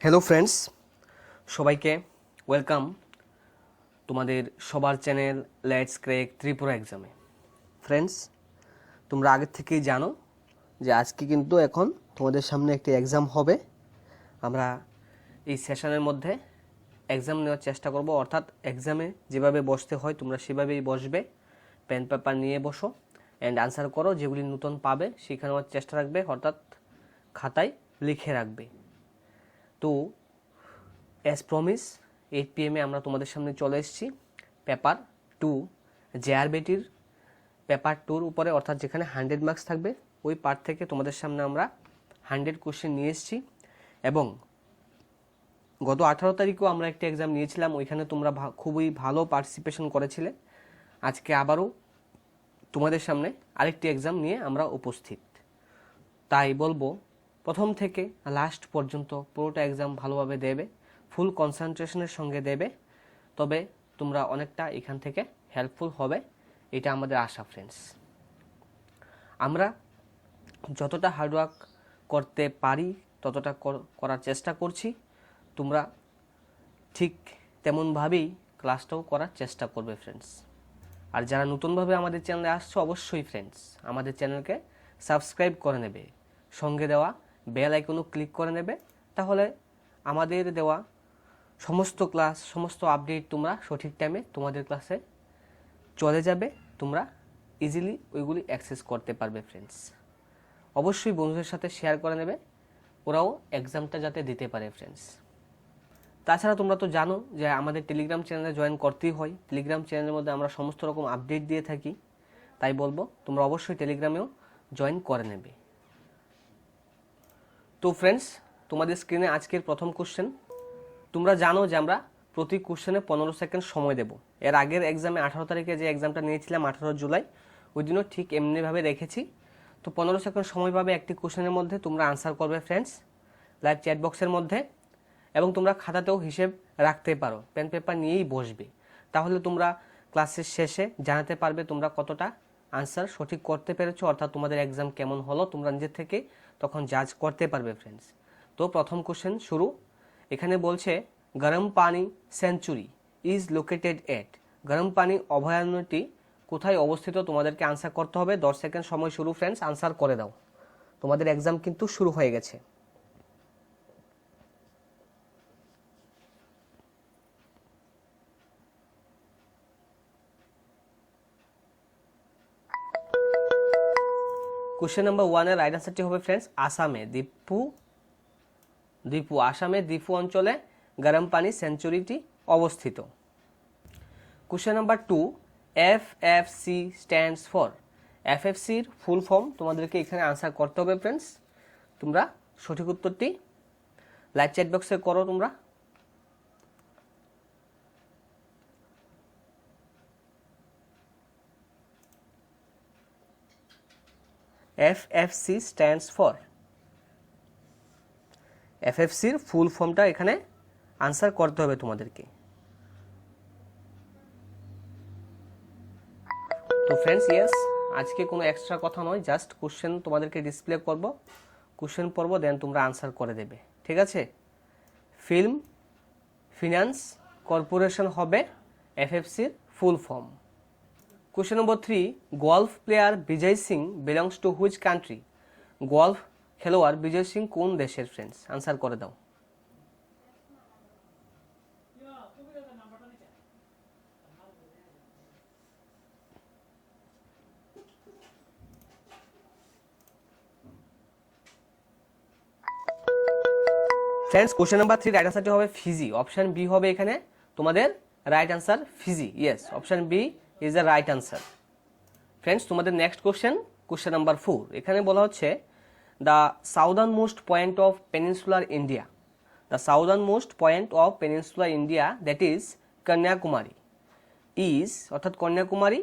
Hello friends, সবাইকে welcome তোমাদের সবার চ্যানেল লেটস ক্র্যাক ত্রিপুরা এক্সামে। ফ্রেন্ডস, তোমরা আগের থেকেই জানো যে আজকে কিন্তু এখন তোমাদের সামনে একটি এক্সাম হবে। আমরা এই সেশনের মধ্যে এক্সাম নেওয়ার চেষ্টা করব, অর্থাৎ এক্সামে যেভাবে বসতে হয় তোমরা সেভাবেই বসবে। পেন পেপার নিয়ে বসো অ্যান্ড আনসার করো, যেগুলি নতুন পাবে শিখে নেওয়ার চেষ্টা রাখবে, অর্থাৎ খাতায় লিখে রাখবে। তো অ্যাজ প্রমিস 8 PM আমরা তোমাদের সামনে চলে এসেছি পেপার 2 জেআরবিটির পেপার 2-র উপরে, অর্থাৎ যেখানে 100 মার্কস থাকবে ওই পার্ট থেকে তোমাদের সামনে আমরা 100 কোশ্চেন নিয়ে এসেছি। এবং গত 18 তারিখেও আমরা একটা এক্সাম নিয়েছিলাম, ওইখানে তোমরা খুবই ভালো পার্টিসিপেশন করেছিলে। আজকে আবারও তোমাদের সামনে আরেকটি এক্সাম নিয়ে আমরা উপস্থিত। তাই বলবো প্রথম থেকে লাস্ট পর্যন্ত পুরোটা এক্সাম ভালোভাবে দেবে, ফুল কনসেন্ট্রেশনের সঙ্গে দেবে, তবে তোমরা অনেকটা এখান থেকে হেল্পফুল হবে, এটা আমাদের আশা। ফ্রেন্ডস, আমরা যতটা হার্ডওয়ার্ক করতে পারি ততটা করার চেষ্টা করছি, তোমরা ঠিক তেমনভাবেই ক্লাসটাও করার চেষ্টা করবে ফ্রেন্ডস। আর যারা নতুনভাবে আমাদের চ্যানেলে আসছো অবশ্যই ফ্রেন্ডস আমাদের চ্যানেলকে সাবস্ক্রাইব করে নেবে, সঙ্গে দেওয়া বেল আইকনও ক্লিক করে নেবে, তাহলে আমাদের দেওয়া সমস্ত ক্লাস সমস্ত আপডেট তোমরা সঠিক টাইমে তোমাদের ক্লাসে চলে যাবে, তোমরা ইজিলি ওইগুলি অ্যাক্সেস করতে পারবে। ফ্রেন্ডস, অবশ্যই বন্ধুদের সাথে শেয়ার করে নেবে, ওরাও এক্সামটা যাতে দিতে পারে। ফ্রেন্ডস, তাছাড়া তোমরা তো জানো যে আমাদের টেলিগ্রাম চ্যানেলে জয়েন করতেই হয়। টেলিগ্রাম চ্যানেলের মধ্যে আমরা সমস্ত রকম আপডেট দিয়ে থাকি, তাই বলবো তোমরা অবশ্যই টেলিগ্রামেও জয়েন করে নেবে। তো ফ্রেন্ডস, তোমাদের স্ক্রিনে আজকের প্রথম কোশ্চেন। তোমরা জানো যে আমরা প্রতি কোশ্চেনে 15 সেকেন্ড সময় দেব। এর আগের এক্সামে 18 তারিখে যে এক্সামটা নিয়েছিলাম 18 জুলাই, ওই দিনও ঠিক এমনিভাবে রেখেছি। তো 15 সেকেন্ড সময় পাবে একটি কোশ্চেনের মধ্যে, তোমরা আনসার করবে ফ্রেন্ডস লাইভ চ্যাট বক্সের মধ্যে, এবং তোমরা খাতাতেও হিসেব রাখতে পারো, পেন পেপার নিয়েই বসবে, তাহলে তোমরা ক্লাসের শেষে জানাতে পারবে তোমরা কতটা আনসার সঠিক করতে পেরেছো, অর্থাৎ তোমাদের এক্সাম কেমন হলো তোমরা নিজের থেকে তখন জাজ করতে পারবে। ফ্রেন্ডস, তো প্রথম কোশ্চেন শুরু। এখানে বলছে গরম পানি সেঞ্চুরি ইজ লোকেটেড এট, গরম পানি অভয়ারণ্যটি কোথায় অবস্থিত, তোমাদেরকে আনসার করতে হবে। 10 সেকেন্ড সময় শুরু। ফ্রেন্ডস, আনসার করে দাও, তোমাদের এক্সাম কিন্তু শুরু হয়ে গেছে। কোশ্চেন নাম্বার 1 এর রাইট আনসারটি হবে ফ্রেন্ডস আসামে দিপু আসামে দিপু অঞ্চলে গরম পানি সেঞ্চুরিটি অবস্থিত। Question number 2, FFC stands for, এফএফসির ফুল ফর্ম তোমাদেরকে এখানে আনসার করতে হবে। ফ্রেন্ডস, তোমরা সঠিক উত্তরটি লাইভ চ্যাট বক্সে করো। তোমরা FFC স্ট্যান্ডস ফর, এফএফসির ফুল ফর্মটা এখানে আনসার করতে হবে তোমাদেরকে। তো ফ্রেন্ডস, ইয়েস, আজকে কোনো এক্সট্রা কথা নয়, জাস্ট কোশ্চেন তোমাদেরকে ডিসপ্লে করব, কোশ্চেন পড়ব, দেন তোমরা আনসার করে দেবে, ঠিক আছে। ফিল্ম ফিনান্স কর্পোরেশন হবে এফএফসির full form. Question number 3, golf player Vijay Singh belongs to which country, golf খেলোয়াড় বিজয় সিং কোন দেশের। ফ্রেন্ডস, আনসার করে দাও। ফ্রেন্ডস, কোশ্চেন নাম্বার 3 রাইট আনসারটি হবে ফিজি, অপশন বি হবে এখানে তোমাদের right answer, Fiji. Yes, option B is the right answer. Friends, তোমাদের নেক্সট কোশ্চেন নাম্বার 4, এখানে বলা হচ্ছে the southern most point of peninsular India, the southern most point of peninsular India that is Kanyakumari is, অর্থাৎ কন্যাকুমারী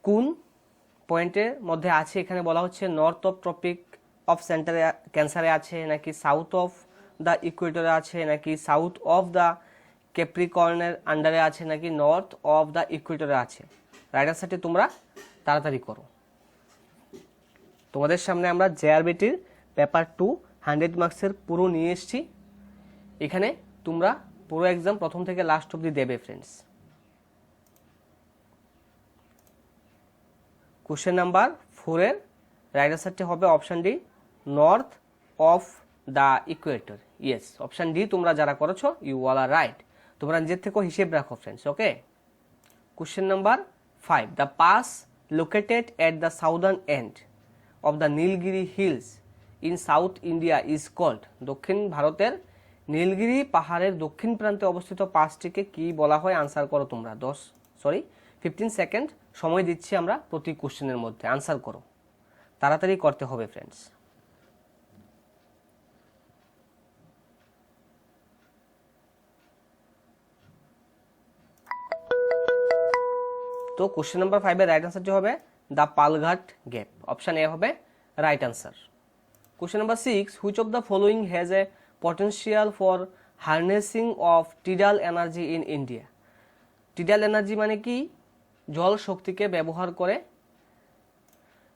কোন পয়েন্টের মধ্যে আছে। এখানে বলা হচ্ছে নর্থ অফ ট্রপিক অফ সেন্টারে ক্যান্সারে আছে, নাকি সাউথ অফ দ্য ইকুয়েটরে আছে, নাকি সাউথ অফ দ্য ক্যাপ্রিকর্নের আন্ডারে আছে, নাকি নর্থ অফ দ্য ইকুয়েটরে আছে। রাইট আনসারটি তোমরা তাড়াতাড়ি করো। তোমাদের সামনে আমরা জেআরবিটির পেপার 2 100 মার্কসের পুরো নিয়ে এসেছি, এখানে তোমরা পুরো এক্সাম প্রথম থেকে লাস্ট অবধি দেবে ফ্রেন্ডস। কোশ্চেন নাম্বার 4 এর রাইট আনসারটি হবে option D, north of the Ecuador. Yes, option D তোমরা যারা করেছো ইউ অল আর রাইট। তোমরা নিজের থেকেও হিসেব রাখো friends. Okay, question number 5, the pass located at the southern end of the Nilgiri hills in South India is called. দক্ষিণ ভারতের নীলগিরি পাহাড়ের দক্ষিণ প্রান্তে অবস্থিত পাসটিকে কি বলা হয়? আনসার করো তোমরা। 15 সেকেন্ড সময় দিচ্ছি আমরা প্রতি কোশ্চেনের মধ্যে, আনসার করো, তাড়াতাড়ি করতে হবে ফ্রেন্ডস। তো কোশ্চেন নাম্বার 5 এর রাইট আনসারটি হবে the Palghat gap. Option A হবে right answer. Question number 6, which of the following has a potential for harnessing of tidal energy in India. Tidal energy মানে কি? জল শক্তিকে ব্যবহার করে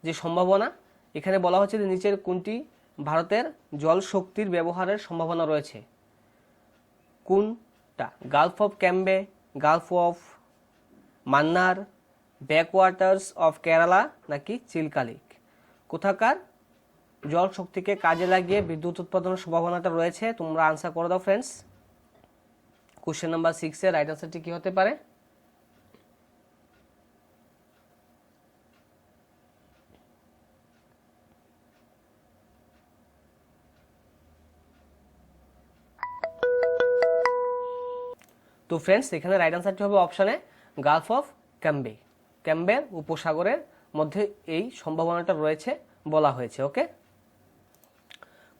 যে সম্ভাবনা। এখানে বলা হচ্ছে যে নিচের কোনটি ভারতের জল শক্তির ব্যবহারের সম্ভাবনা রয়েছে? কোনটা? Gulf of Cambay, gulf of Mannar, backwaters of Kerala নাকি চিলকালিক? কোথাকার জল শক্তিকে কাজে লাগিয়ে বিদ্যুৎ উৎপাদনের সম্ভাবনাটা রয়েছে? তোমরা আনসার করে দাও ফ্রেন্ডস। কোশ্চেন নাম্বার 6 এর রাইট আনসারটি কি হতে পারে? তো ফ্রেন্ডস এখানে রাইট আনসারটি হবে অপশনে গালফ অফ ক্যাম্বে। ক্যাম্বের উপসাগরের মধ্যে এই সম্ভাবনাটা রয়েছে বলা হয়েছে। Okay,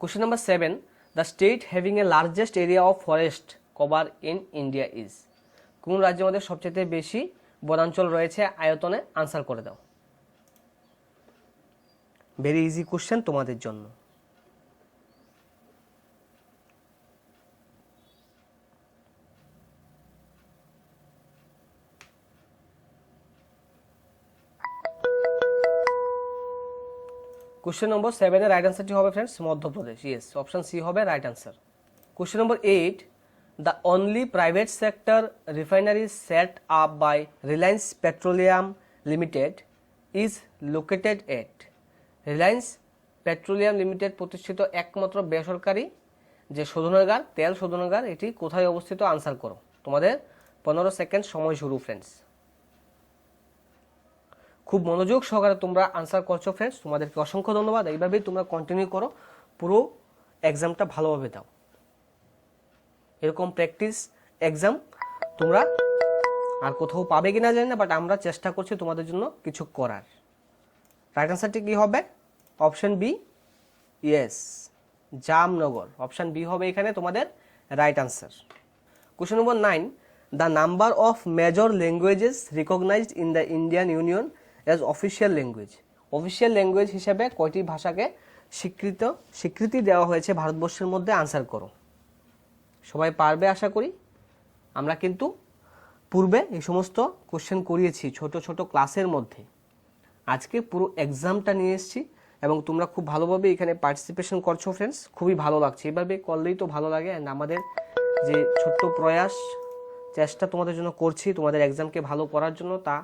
question number 7, the state having a largest area of forest cover in India is. কোন রাজ্যের মধ্যে সবচেয়ে বেশি বনাঞ্চল রয়েছে আয়তনে? আনসার করে দাও। ভেরি ইজি কোশ্চেন তোমাদের জন্য। কোশ্চেন নম্বর 7 এর রাইট আনসারটি হবে friends Madhya Pradesh. Yes, option C হবে right answer. Question number 8, the only private sector refinery set up by Reliance petroleum limited is located at. Reliance petroleum limited প্রতিষ্ঠিত একমাত্র বেসরকারি যে শোধনাগার, তেল শোধনাগার, এটি কোথায় অবস্থিত? আনসার করো। তোমাদের 15 সেকেন্ড সময় শুরু ফ্রেন্ডস। খুব মনোযোগ সহকারে তোমরা আনসার করছো ফ্রেন্ডস, তোমাদেরকে অসংখ্য ধন্যবাদ। এইভাবেই তোমরা কন্টিনিউ করো, পুরো এক্সামটা ভালোভাবে দাও। এরকম প্র্যাকটিস এক্সাম তোমরা আর কোথাও পাবে কিনা জানি না, বাট আমরা চেষ্টা করছি তোমাদের জন্য কিছু করার। রাইট আনসারটি কি হবে? Option B, yes, Jamnagar. Option B হবে এখানে তোমাদের right answer. Question number 9, the number of major languages recognised in the Indian union as official language. Official language হিসেবে কয়টি ভাষাকে স্বীকৃতি দেওয়া হয়েছে ভারতবর্ষের মধ্যে? আনসার করো। সবাই পারবে আশা করি। আমরা কিন্তু পূর্বে এই সমস্ত কোশ্চেন করিয়েছি ছোট ছোট ক্লাসের মধ্যে। আজকে পুরো এক্সামটা নিয়ে এসেছি এবং তোমরা খুব ভালোভাবে এখানে পার্টিসিপেশন করছো ফ্রেন্ডস, খুবই ভালো লাগছে। এভাবে করলেই তো ভালো লাগে। অ্যান্ড আমাদের যে ছোট্ট প্রয়াস, চেষ্টা তোমাদের জন্য করছি তোমাদের এক্সামকে ভালো করার জন্য, তা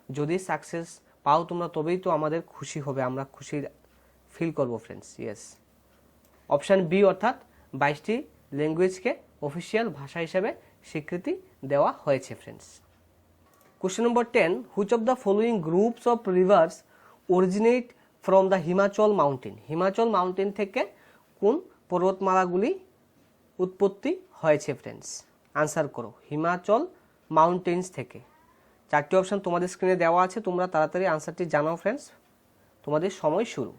যদি সাকসেস পাও তোমরা তবেই তো আমাদের খুশি হবে, আমরা খুশি ফিল করবো ফ্রেন্ডস। ইয়েস, অপশান বি অর্থাৎ 22টি ল্যাঙ্গুয়েজকে অফিসিয়াল ভাষা হিসেবে স্বীকৃতি দেওয়া হয়েছে friends. Question number 10, which of the following groups of rivers originate from the Himachal mountain. Himachal mountain থেকে কোন পর্বতমালাগুলি উৎপত্তি হয়েছে ফ্রেন্ডস? আনসার করো। হিমাচল মাউন্টেন্স থেকে। 4টি অপশান তোমাদের স্ক্রিনে দেওয়া আছে, তোমরা তাড়াতাড়ি আনসারটি জানাও ফ্রেন্ডস, তোমাদের সময় শুরু।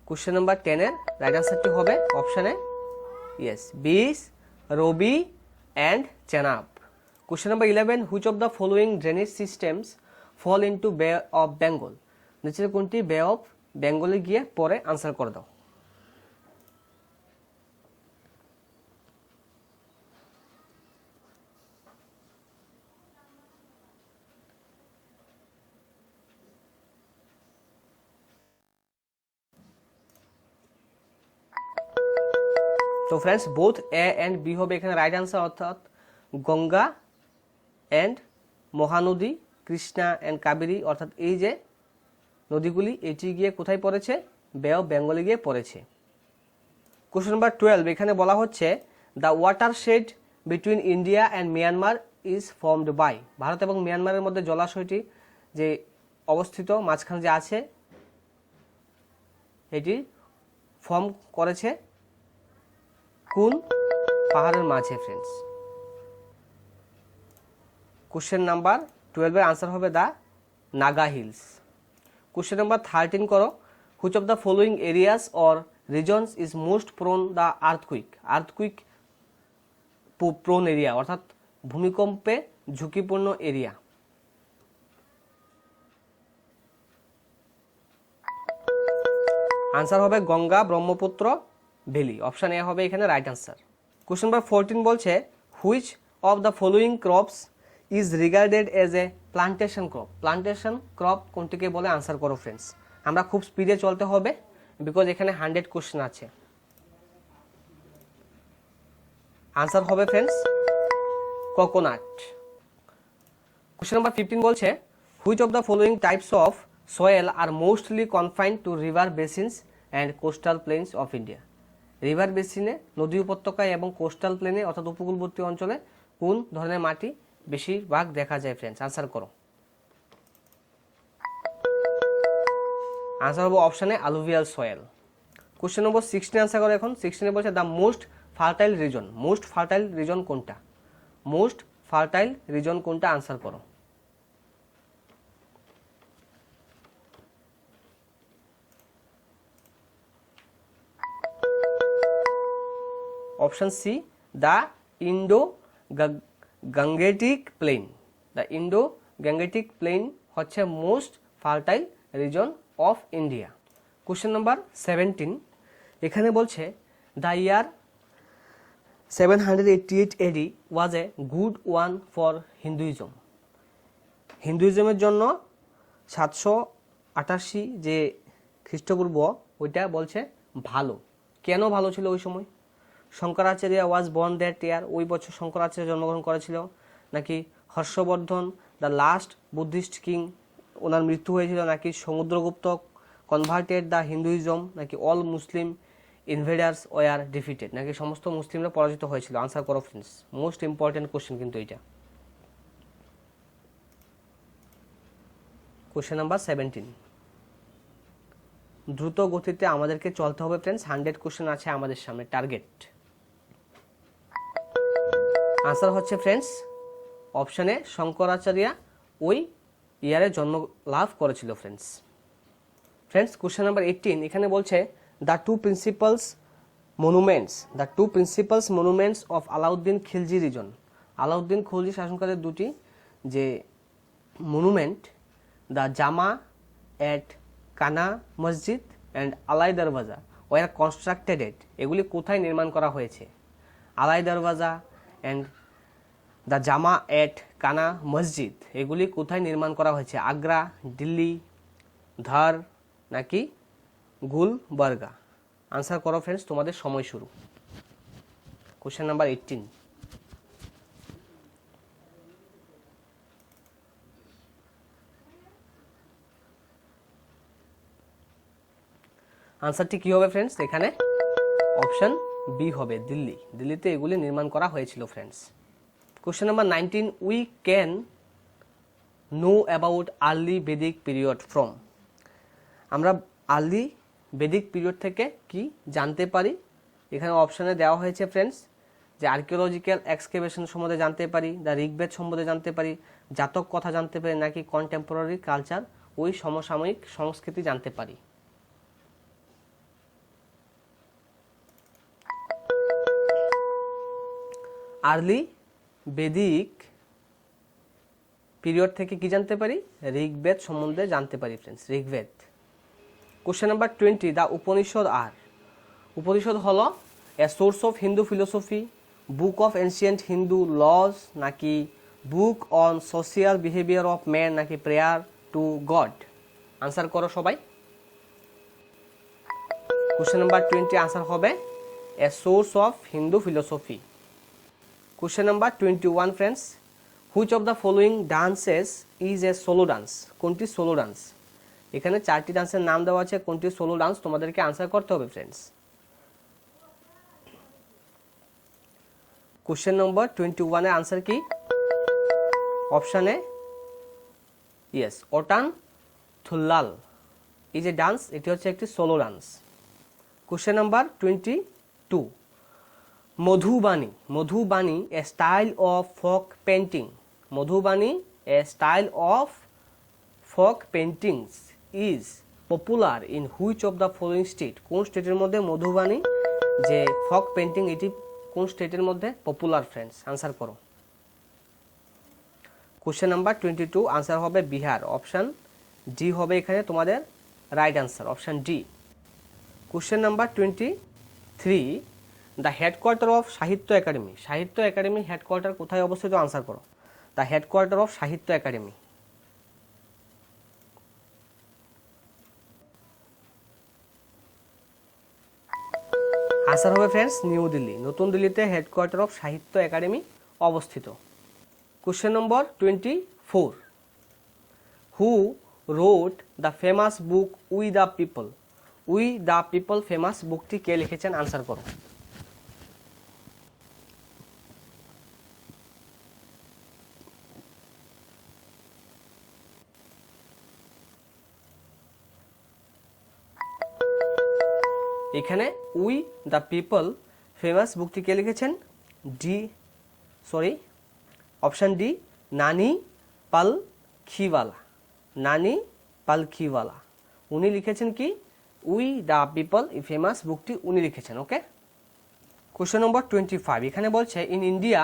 কোশ্চেন নাম্বার 10 এর রাইট আনসারটি হবে অপশানে yes, Beas, Ravi and Chenab. Question number 11, which of the following drainage systems fall into bay of Bengal. নিচের কোনটি বে অফ বেঙ্গলে গিয়ে পরে? আনসার করে দাও। তো friends both A and B হবে এখানে রাইট আনসার, অর্থাৎ গঙ্গা অ্যান্ড মহানদী, কৃষ্ণা অ্যান্ড কাবেরী, অর্থাৎ এই যে নদীগুলি এটি গিয়ে কোথায় পড়েছে, বে অফ বেঙ্গলে গিয়ে পড়েছে। কোশ্চেন নাম্বার 12, এখানে বলা হচ্ছে the watershed between India and Myanmar is formed by, ভারত এবং মিয়ানমারের মধ্যে জলাশয়টি যে অবস্থিত মাঝখানে যে আছে এটি ফর্ম করেছে কোন পাহাড়ের মাঝে ফ্রেন্ডস। কোশ্চেন নাম্বার 12 আনসার হবে the Naga hills. Question number 13 করো, which of the following areas or regions is most prone the earthquake prone area, অর্থাৎ ভূমিকম্পে ঝুঁকিপূর্ণ এরিয়া। আনসার হবে Ganga Brahmaputra valley, option A হবে এখানে রাইট আনসার। কোশ্চেন নাম্বার 14 বলছে which of the following crops is regarded as a plantation crop, plantation crop কোনটিকে বলে, answer করো ফ্রেন্ডস। আমরা খুব স্পিডে চলতে হবে বিকজ এখানে 100 কোশ্চেন আছে। আনসার হবে ফ্রেন্ডস কোকোনাট। কোশ্চেন নাম্বার 15 বলছে which of the following types of soil are mostly confined to river basins and coastal plains of India, river বেসিনে নদী উপত্যকায় এবং কোস্টাল প্লেনে অর্থাৎ উপকূলবর্তী অঞ্চলে কোন ধরনের মাটি বেশিরভাগ দেখা যায় ফ্রেন্ডস, আনসার করো। আনসার হবে অপশনে alluvial soil. Question number 16 answer করো এখন। 16 বলছে দ্য মোস্ট ফার্টাইল রিজন কোনটা, মোস্ট ফার্টাইল রিজন কোনটা, আনসার করো। Option C the Indo Gangetic plain, the Indo Gangetic plain হচ্ছে most fertile region of India. Question number 17 এখানে বলছে the year 788 AD was a good one for Hinduism, হিন্দুইজমের জন্য 788 যে খ্রিস্টপূর্ব ওইটা বলছে ভালো। কেন ভালো ছিল ওই সময়? Shankaracharya was born that year, ওই বছর শঙ্করাচার্য জন্মগ্রহণ করেছিল, নাকি Harshavardhana the last Buddhist king ওনার মৃত্যু হয়েছিল, নাকি সমুদ্রগুপ্ত কনভার্টেড দ্য হিন্দুইজম, নাকি all Muslim invaders were defeated, নাকি সমস্ত মুসলিমরা পরাজিত হয়েছিল, আনসার করো ফ্রেন্ডস। মোস্ট ইম্পর্টেন্ট কোশ্চেন কিন্তু এইটা। কোশ্চেন নাম্বার 17, দ্রুত গতিতে আমাদেরকে চলতে হবে ফ্রেন্ডস, 100 কোশ্চেন আছে আমাদের সামনে টার্গেট। আনসার হচ্ছে ফ্রেন্ডস অপশনে শঙ্করাচার্য ওই ইয়ারে জন্ম লাভ করেছিল ফ্রেন্ডস। কোশ্চেন নাম্বার 18 এখানে বলছে the two principals monuments of Alauddin Khilji region, Alauddin Khilji শাসনকালের দুটি যে মনুমেন্ট, দ্য জামা এট কানা মসজিদ অ্যান্ড আলাই দরওয়াজা ওয়ার কনস্ট্রাক্টেড এট, এগুলি কোথায় নির্মাণ করা হয়েছে? আলাই দরওয়াজা অ্যান্ড দ্য জামা এট কানা মসজিদ এগুলি কোথায় নির্মাণ করা হয়েছে? আগ্রা, দিল্লি, ধার নাকি গুলবার্গা? আনসার করো ফ্রেন্ডস, তোমাদের সময় শুরু। কোশ্চেন নাম্বার 18, আনসারটি কি হবে ফ্রেন্ডস? এখানে অপশন বি হবে দিল্লি, দিল্লিতে এগুলি নির্মাণ করা হয়েছিল friends. Question number 19 we can know about early Vedic period from, আমরা আর্লি বেদিক পিরিয়ড থেকে কি জানতে পারি? এখানে অপশনে দেওয়া হয়েছে ফ্রেন্ডস যে আর্কিওলজিক্যাল এক্সকেভেশন সম্বন্ধে জানতে পারি, দ্য ঋগ্বেদ সম্বন্ধে জানতে পারি, জাতক কথা জানতে পারি, নাকি কন্টেম্পোরারি কালচার ওই সমসাময়িক সংস্কৃতি জানতে পারি। আর্লি বেদিক পিরিয়ড থেকে কি জানতে পারি? ঋগ্বেদ সম্বন্ধে জানতে পারি friends, Rigveda. Question number 20 the Upanishad are, Upanishad হলো a source of Hindu philosophy, book of ancient Hindu laws, নাকি book on social behaviour of man, নাকি প্রেয়ার টু গড? আনসার করো সবাই। কোশ্চেন নাম্বার 20 আনসার হবে a source of Hindu philosophy. Question number 21 friends. Which of the following dances is a solo dance? কোনটি solo dance? এখানে চারটি ডান্সের নাম দেওয়া আছে, কোনটি সোলো ডান্স তোমাদেরকে আনসার করতে হবে ফ্রেন্ডস। কোশ্চেন নম্বর 21 এর আনসার কি? অপশন এ ইয়েস, ওটান থুল্লাল এই যে ডান্স, এটি হচ্ছে একটি solo dance. Question number 22, Madhubani, Madhubani a style of folk painting, Madhubani a style of folk paintings is popular in which of the following state? কোন স্টেটের মধ্যে মধুবাণী যে ফোক পেন্টিং এটি কোন স্টেটের মধ্যে পপুলার ফ্রেন্ডস? আনসার করো। কোশ্চেন নাম্বার 22 আনসার হবে বিহার, অপশন ডি হবে এখানে তোমাদের right answer, option D. Question number 23, the headquarter of সাহিত্য একাডেমি, সাহিত্য একাডেমি হেডকোয়ার্টার কোথায় অবস্থিত? আনসার করো। দ্য হেডকোয়ার্টার অফ সাহিত্য একাডেমি, আনসার হবে ফ্রেন্ডস নিউ দিল্লি, নতুন দিল্লিতে হেডকোয়ার্টার অফ সাহিত্য একাডেমি অবস্থিত। Question number 24, who wrote the famous book we the people, we the people famous বুকটি কে লিখেছেন? আনসার করো। এখানে উই দ্য পিপল ফেমাস বুকটি কে লিখেছেন? অপশন ডি, নানি পালখিওয়ালা, নানি পালখিওয়ালা উনি লিখেছেন কি? উই দ্য পিপল এই ফেমাস বুকটি উনি লিখেছেন। ওকে। কোশ্চেন নম্বর 25 এখানে বলছে in India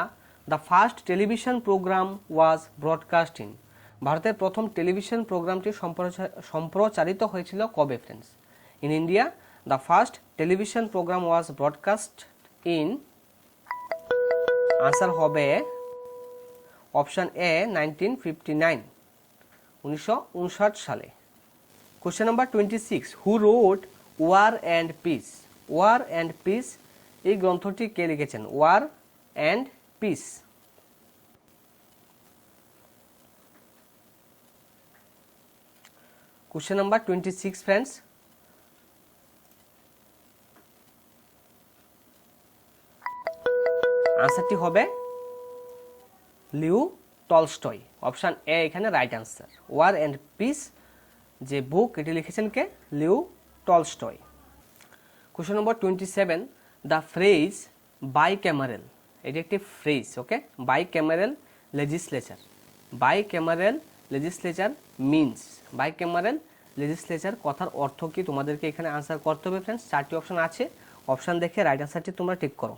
the first television programme was broadcast in, ভারতের প্রথম টেলিভিশন প্রোগ্রামটি সম্প্রচারিত হয়েছিল কবে friends? In India the first television programme was broadcast in, answer হবে অপশন এ 1959, 1959 সালে। Question number 26, who wrote war and peace, war and peace এই গ্রন্থটি কে লিখেছেন? War and peace, question number 26 friends, আনসারটি হবে লিউ টলস্টয়, অপশন এ এখানে right answer. War and peace যে বুক এটি লিখেছেন কে? Leo Tolstoy. Question number 27, the phrase bicameral, এটি একটি ফ্রেজ। Okay, bicameral legislature, bicameral legislature means, bicameral legislature কথার অর্থ কি? তোমাদেরকে এখানে আনসার করতে হবে ফ্রেন্ডস। চারটি অপশন আছে, অপশন দেখে রাইট আনসারটি তোমরা ঠিক করো।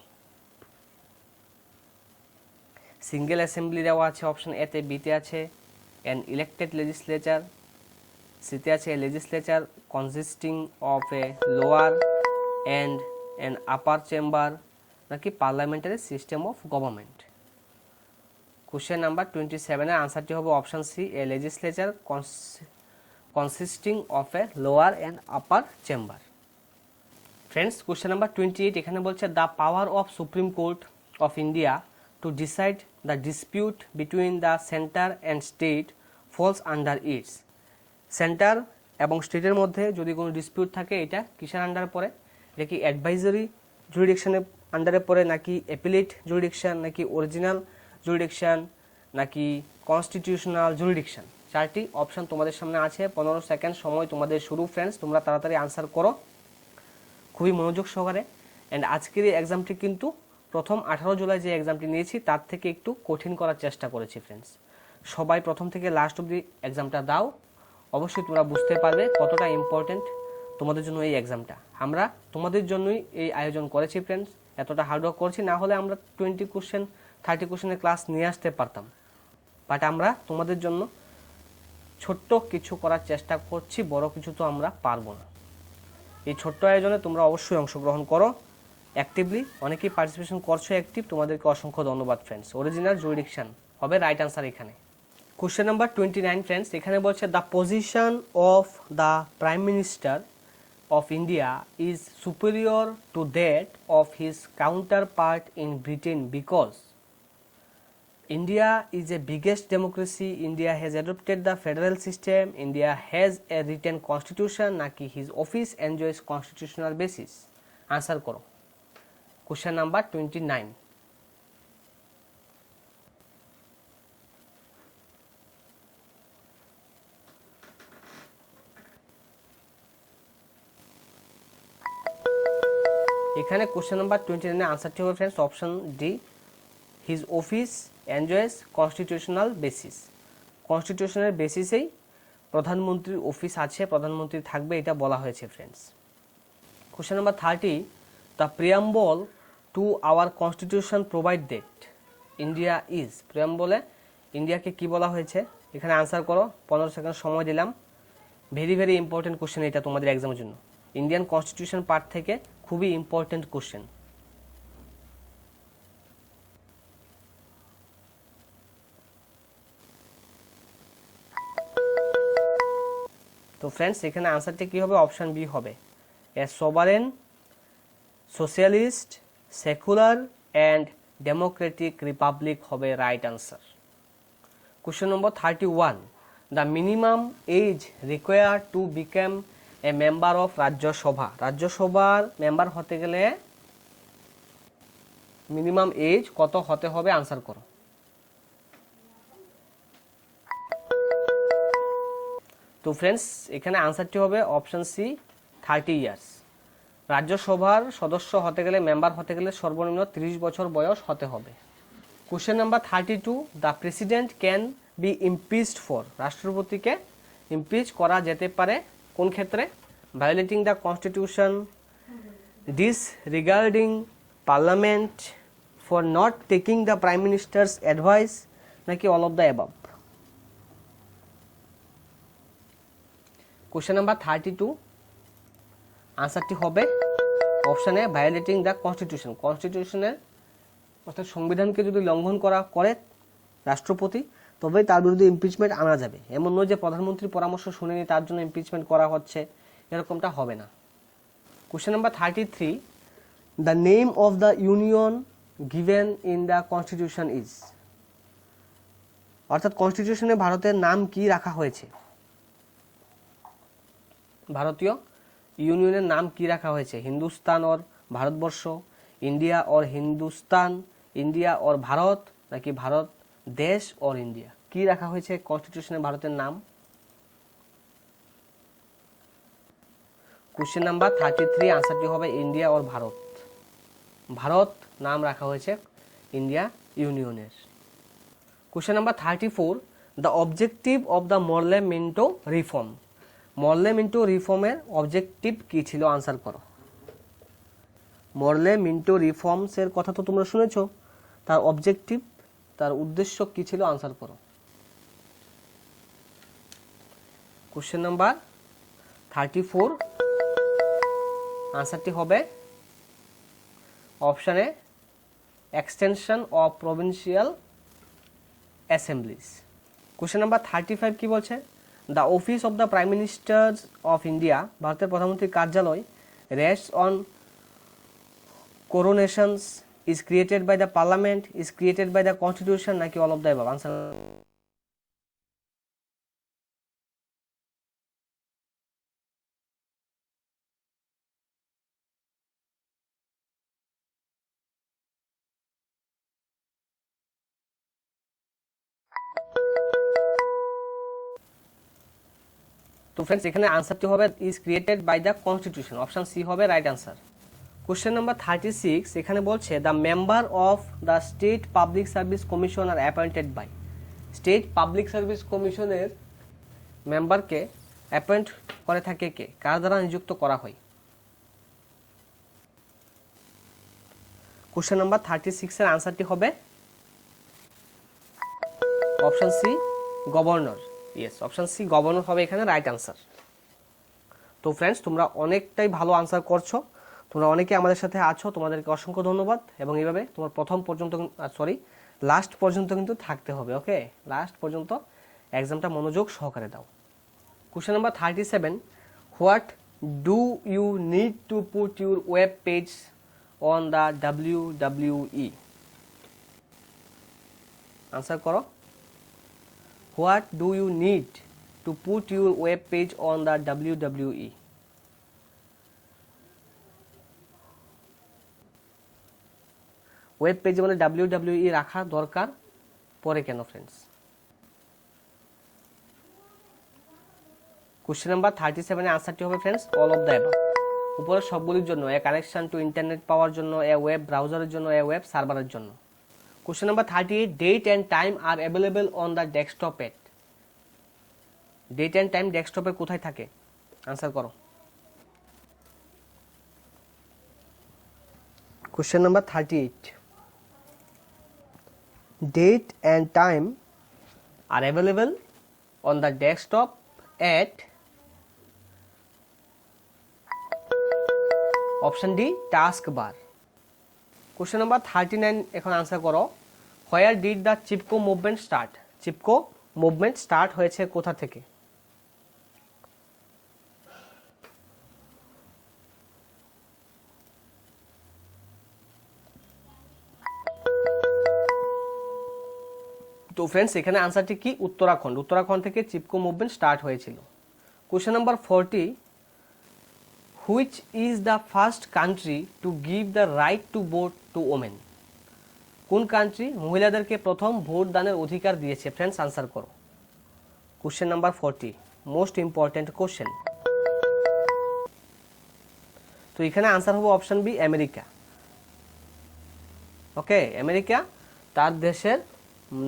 সিঙ্গেল অ্যাসেম্বলি দেওয়া আছে অপশন এ তে, বিতে আছে অ্যান ইলেক্টেড লেজিসলেচার, সিতে আছে legislature consisting of a lower and an upper chamber, নাকি parliamentary system of government. Question number 27 এর আনসারটি হবে option C, a legislature consisting of a lower and upper chamber. Friends, question number 28 এখানে বলছে the power of supreme court of India to decide the dispute between the center and state falls under its, centre এবং স্টেটের মধ্যে যদি কোনো dispute থাকে এটা কিসের আন্ডারে পড়ে? এটা কি অ্যাডভাইজারি জুরিডিকশনের আন্ডারে পড়ে, নাকি অ্যাপিলেট জুরিডিকশন, নাকি অরিজিনাল জুরিডিকশন, নাকি কনস্টিটিউশনাল জুরিডিকশন? চারটি অপশন তোমাদের সামনে আছে। 15 সেকেন্ড সময় তোমাদের শুরু ফ্রেন্ডস, তোমরা তাড়াতাড়ি আনসার করো খুবই মনোযোগ সহকারে। অ্যান্ড আজকের এই এক্সামটি কিন্তু প্রথম 18 জুলাই যে এক্সামটি নিয়েছি তার থেকে একটু কঠিন করার চেষ্টা করেছি ফ্রেন্ডস। সবাই প্রথম থেকে লাস্ট অবধি এক্সামটা দাও, অবশ্যই তোমরা বুঝতে পারবে কতটা ইম্পর্টেন্ট তোমাদের জন্য এই এক্সামটা। আমরা তোমাদের জন্যই এই আয়োজন করেছি ফ্রেন্ডস, এতটা হার্ডওয়ার্ক করছি, না হলে আমরা 20 কোশ্চেন 30 কোশ্চেনের ক্লাস নিয়ে আসতে পারতাম, বাট আমরা তোমাদের জন্য ছোট্ট কিছু করার চেষ্টা করছি, বড় কিছু তো আমরা পারবো না। এই ছোট্ট আয়োজনে তোমরা অবশ্যই অংশগ্রহণ করো অ্যাক্টিভলি, অনেকেই পার্টিসিপেশন করছো অ্যাক্টিভ, তোমাদেরকে অসংখ্য ধন্যবাদ ফ্রেন্ডস। অরিজিনাল জুরিডিকশন হবে রাইট আনসার এখানে। কোশ্চেন নাম্বার 29 ফ্রেন্ডস, এখানে বলছে the position of the prime minister of India is superior to that of his counterpart in Britain because India is the biggest democracy, India has adopted the federal system, India has a written constitution, নাকি his office enjoys constitutional basis? Answer করো। Question number 29। এখানে question number 29 এর আনসারটি হবে friends option D, his office enjoys constitutional basis. কনস্টিটিউশনের বেসিসেই প্রধানমন্ত্রীর office আছে, প্রধানমন্ত্রী থাকবে, এটা বলা হয়েছে friends. Question number 30, the preamble to our constitution provide that India is. প্রিয়াম্বলে ইন্ডিয়াকে কি বলা হয়েছে? এখানে আনসার করো, 15 সেকেন্ড সময় দিলাম। ভেরি ভেরি ইম্পর্টেন্ট কোশ্চেন এটা তোমাদের এক্সামের জন্য, ইন্ডিয়ান কনস্টিটিউশন পার্ট থেকে খুবই ইম্পর্টেন্ট কোশ্চেন। তো फ्रेंड्स এখানে আনসারটি কি হবে? অপশন বি হবে, a sovereign socialist secular and democratic republic হবে right answer. Question number 31, the minimum age required to become a member of Rajya Sabha. রাজ্যসভার মেম্বার হতে গেলে মিনিমাম এজ কত হতে হবে? আনসার করো। তো फ्रेंड्स এখানে আনসারটি হবে অপশন সি, 30 ইয়ার্স। রাজ্যসভার সদস্য হতে গেলে, মেম্বার হতে গেলে সর্বনিম্ন 30 বছর বয়স হতে হবে। Question number 32, the president can be impeached for. রাষ্ট্রপতিকে ইমপিচ করা যেতে পারে কোন ক্ষেত্রে? Violating the constitution, disregarding parliament, for not taking the prime minister's advice, নাকি all of the above. Question number 32 আনসারটি হবে option A, violating the constitution. কনস্টিটিউশনের অর্থাৎ সংবিধানকে যদি লঙ্ঘন করে রাষ্ট্রপতি, তবেই তার বিরুদ্ধে ইমপিচমেন্ট আনা যাবে। এমন নয় যে প্রধানমন্ত্রীর পরামর্শ শুনেনি তার জন্য ইমপিচমেন্ট করা হচ্ছে, এরকমটা হবে না। Question number 33, the name of the union given in the constitution is. অর্থাৎ কনস্টিটিউশনে ভারতের নাম কি রাখা হয়েছে? ভারতীয় ইউনিয়নের নাম কি রাখা হয়েছে? Hindustan or Bharatvarsha, India or Hindustan, India or Bharat, নাকি ভারত দেশ অর ইন্ডিয়া? কি রাখা হয়েছে কনস্টিটিউশনে ভারতের নাম? কোশ্চেন নাম্বার 33 আনসারটি হবে ইন্ডিয়া অর ভারত। ভারত নাম রাখা হয়েছে ইন্ডিয়া ইউনিয়নের। Question number 34, the objective of the মরলে মিন্টো রিফর্ম। মরলে মিন্টো রিফর্মের অবজেক্টিভ কি ছিল? আনসার করো। মরলে মিন্টো রিফর্মসের কথা তো তোমরা শুনেছো, তার অবজেক্টিভ, তার উদ্দেশ্য কি ছিল? আনসার করো। কোশ্চেন নাম্বার 34 আনসারটি হবে অপশানে extension of provincial Assembly's. Question number 35 কি বলছে? The office of the prime minister of India, ভারতের প্রধানমন্ত্রীর কার্যালয়, রেস্টস on coronations, is created by the parliament, is created by the constitution, নাকি all of the above? Answer. তো friends এখানে আনসারটি হবে is created by the constitution, option C হবে right answer. Question number 36 এখানে বলছে the member of the state public service commission are appointed by. State public service কমিশনের মেম্বারকে appoint করে থাকে কে? কার দ্বারা নিযুক্ত করা হয়? কোশ্চেন নাম্বার 36 এর আনসারটি হবে option C, governor. Yes, option C governor হবে এখানে রাইট আনসার। তো ফ্রেন্ডস তোমরা অনেকটাই ভালো আনসার করছো, তোমরা অনেকে আমাদের সাথে আছো, তোমাদেরকে অসংখ্য ধন্যবাদ। এবং এইভাবে তোমার লাস্ট পর্যন্ত কিন্তু থাকতে হবে। ওকে, লাস্ট পর্যন্ত এক্সামটা মনোযোগ সহকারে দাও। Question number 37, what do you need to put your web page on the WWE? Answer karo. What do you need to put your web page on the WWE? Web পেজে মানে WWE রাখা দরকার পরে কেন ফ্রেন্ডস? কোশ্চেন নাম্বার 37 এর আনসারটি হবে friends all of the above. উপরের সবগুলির জন্য, এ কানেকশন টু ইন্টারনেট পাওয়ার জন্য, এ ওয়েব ব্রাউজারের জন্য, এ ওয়েব সার্ভারের জন্য। Question number 38 date and time are available on the desktop at. Date and time ডেস্কটপে কোথায় থাকে? আনসার করো। Question number 38 date and time are available on the desktop at option D taskbar. Question number 39 এখন answer করো। Where did the Chipko movement start? Chipko movement start হয়েছে কোথা থেকে? তো ফ্রেন্ডস এখানে আনসারটি কি? উত্তরাখণ্ড। উত্তরাখণ্ড থেকে চিপকো মুভমেন্ট স্টার্ট হয়েছিল। Question number 40 which is the first country to give the right to vote to women? কোন কান্ট্রি মহিলাদেরকে প্রথম ভোট দানের অধিকার দিয়েছে? ফ্রেন্ডস আনসার করো। Question number 40 most important question. তো এখানে আনসার হবে অপশন বি আমেরিকা। ওকে, আমেরিকা তার দেশের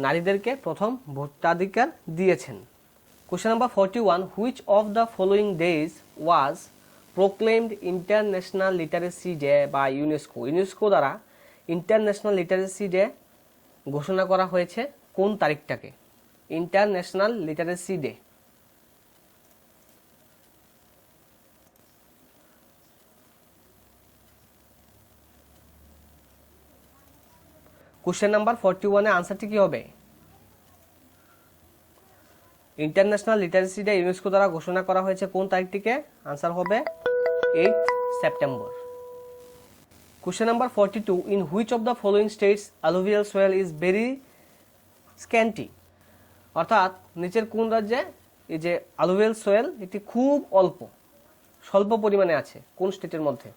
নারীদেরকে প্রথম ভোটাধিকার দিয়েছেন। Question number 41 which of the following days was proclaimed international literacy day বা ইউনেস্কো? ইউনেস্কো দ্বারা ইন্টারন্যাশনাল লিটারেসি ডে ঘোষণা করা হয়েছে কোন তারিখটাকে? International literacy day. Question number 41 এর আনসারটি কি হবে? ইন্টারন্যাশনাল লিটারেসি ডে ইউনেস্কো দ্বারা ঘোষণা করা হয়েছে কোন তারিখটিকে? আনসার হবে 8 September. Question number 42 in which of the following states alluvial soil is very scanty? অর্থাৎ নিচের কোন রাজ্যে এই যে অ্যালুভিয়াল সয়েল এটি খুব অল্প, স্বল্প পরিমাণে আছে? কোন স্টেটের মধ্যে?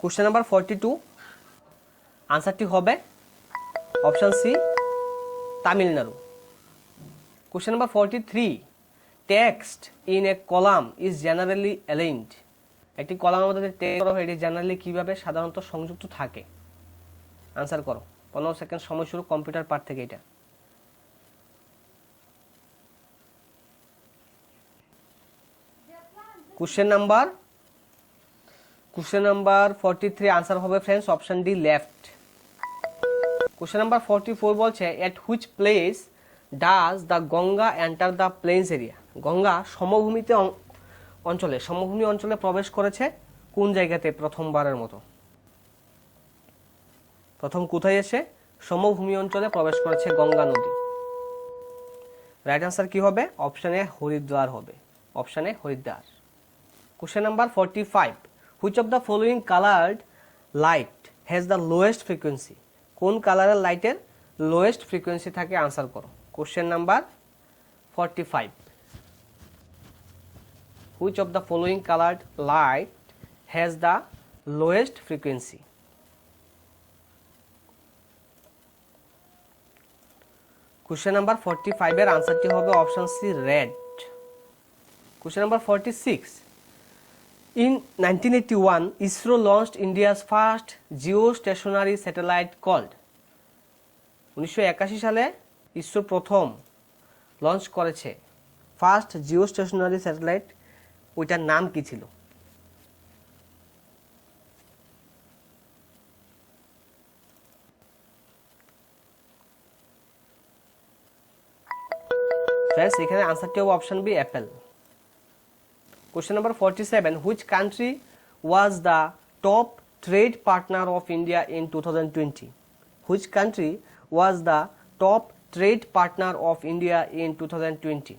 কোশ্চেন নাম্বার 42 আনসারটি হবে option C Tamil Nadu. Question number 43 text in a column is generally aligned. একটি কলামের মধ্যে টেক্সট করা হয়, এটি জেনারেলি কিভাবে সাধারণত সংযুক্ত থাকে? আনসার করো। 15 সেকেন্ড সময় শুরু কম্পিউটার পার্ট থেকে। এটা কোশ্চেন নাম্বার 43 আনসার হবে friends option D left. Question number 44 বলছে এট which place does the Ganga enter the plains area? Ganga সমভূমি অঞ্চলে প্রবেশ করেছে কোন জায়গাতে প্রথমবারের মতো? প্রথম কোথায় এসে সমভূমি অঞ্চলে প্রবেশ করেছে গঙ্গা নদী? রাইট আনসার কি হবে? অপশন এ হরিদ্বার হবে। Option A Haridwar. Question number 45 which of the following coloured light has the lowest frequency? কোন কালারের লাইটের লোয়েস্ট ফ্রিকোয়েন্সি থাকে? আনসার করো। Question number 45 which of the following coloured light has the lowest frequency? Question number 45 এর আনসারটি হবে option C red. Question number 46 In 1981, ISRO launched India's first geostationary satellite called 1981 সালে ইসরো প্রথম লঞ্চ করেছে first geostationary satellite, ওইটার নাম কি ছিল? ফ্রেন্ডস এখানে আনসারটি হবে option B Apple. Question number 47 which country was the top trade partner of India in 2020? Which country was the top trade partner of India in 2020?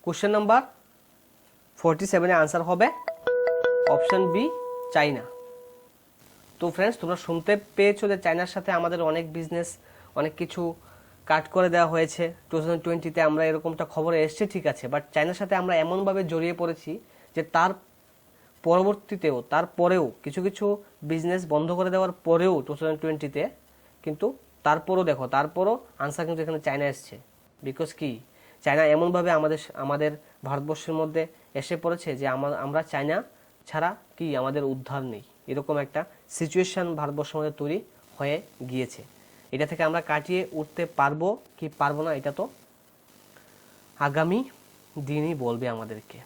Question number 47 এর answer হবে option B চাইনা। তো friends, তোমরা শুনতে পেয়েছো যে চায়নার সাথে আমাদের অনেক বিজনেস, অনেক কিছু কাট করে দেওয়া হয়েছে 2020-তে। আমরা এরকমটা খবরে এসছে, ঠিক আছে, বাট চায়নার সাথে আমরা এমনভাবে জড়িয়ে পড়েছি যে তার পরবর্তীতেও, তারপরেও কিছু কিছু বিজনেস বন্ধ করে দেওয়ার পরেও 2020-তে কিন্তু তারপরও দেখো, তারপরও আনসার কিন্তু এখানে চায়না এসছে। বিকজ কি, চায়না এমনভাবে আমাদের ভারতবর্ষের মধ্যে এসে পড়েছে যে আমরা চায়না ছাড়া কি আমাদের উদ্ধার নেই, এরকম একটা সিচুয়েশন ভারতবর্ষের মধ্যে তৈরি হয়ে গিয়েছে। এটা থেকে আমরা কাটিয়ে উঠতে পারবো কি পারবো না, এটা তো আগামী দিনই বলবে আমাদেরকে।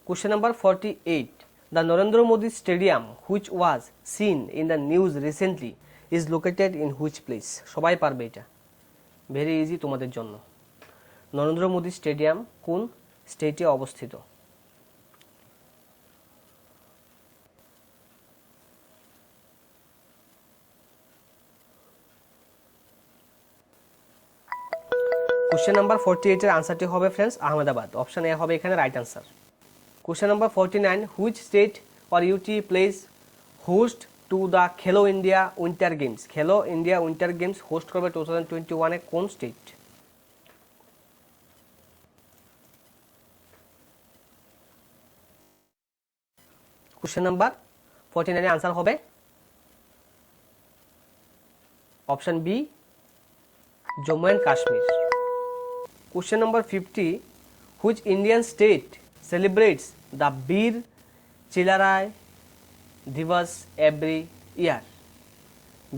Question number 48, the Narendra Modi stadium which was seen in the news recently is located in which place? সবাই পারবে এটা, ভেরি ইজি তোমাদের জন্য। নরেন্দ্র মোদী স্টেডিয়াম কোন স্টেটে অবস্থিত? কোশ্চেন নাম্বার 48 এর আনসারটি হবে ফ্রেন্ডস আহমেদাবাদ। অপশন এ হবে এখানে right answer. Question number 49, which state or UT place host to the Khelo India winter games? Khelo India winter games host করবে 2021-এ কোন স্টেট? কোশ্চেন নাম্বার 49 এর আনসার হবে option B Jammu and Kashmir. Question number 50, which Indian state celebrates the Bir Chilarai Divas every year?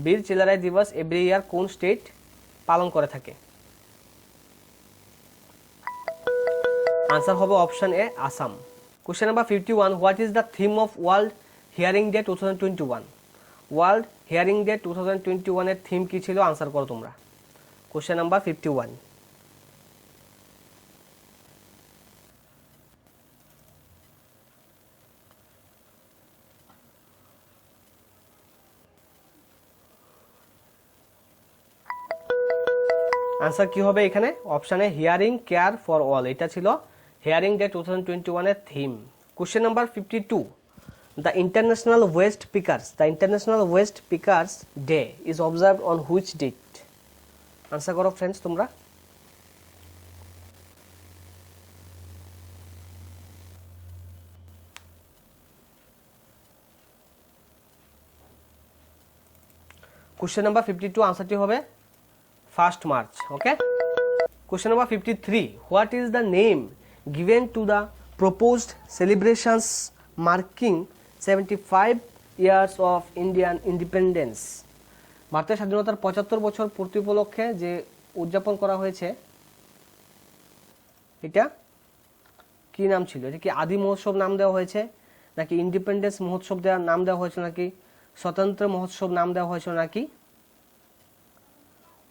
বীর চিলারায় দিবস every year কোন state পালন করে থাকে? আনসার হবে option A Assam. Question number 51, what is the theme of world hearing day 2021? World hearing day 2021 এর theme কি ছিল? আনসার করো তোমরা। Question number 51। আনসার কি হবে এখানে? অপশানে হিয়ারিং কেয়ার ফর অল, এটা ছিল হিয়ারিং ডে 2021 এর থিম। Question number 52, the international waste pickers day is observed on which date? Answer করো ফ্রেন্ডস তোমরা। কোশ্চেন নাম্বার 52 আনসারটি হবে 1st March. Okay. Question number 53, what is the name given to the proposed celebrations marking 75 years of Indian independence? ভারতের স্বাধীনতার 75 বছর পূর্তি উপলক্ষে যে উদযাপন করা হয়েছে, এটা কি নাম ছিল? এটা কি আদি মহোৎসব নাম দেওয়া হয়েছে, নাকি ইন্ডিপেন্ডেন্স মহোৎসব নাম দেওয়া হয়েছিল, নাকি স্বতন্ত্র মহোৎসব নাম দেওয়া হয়েছিল, নাকি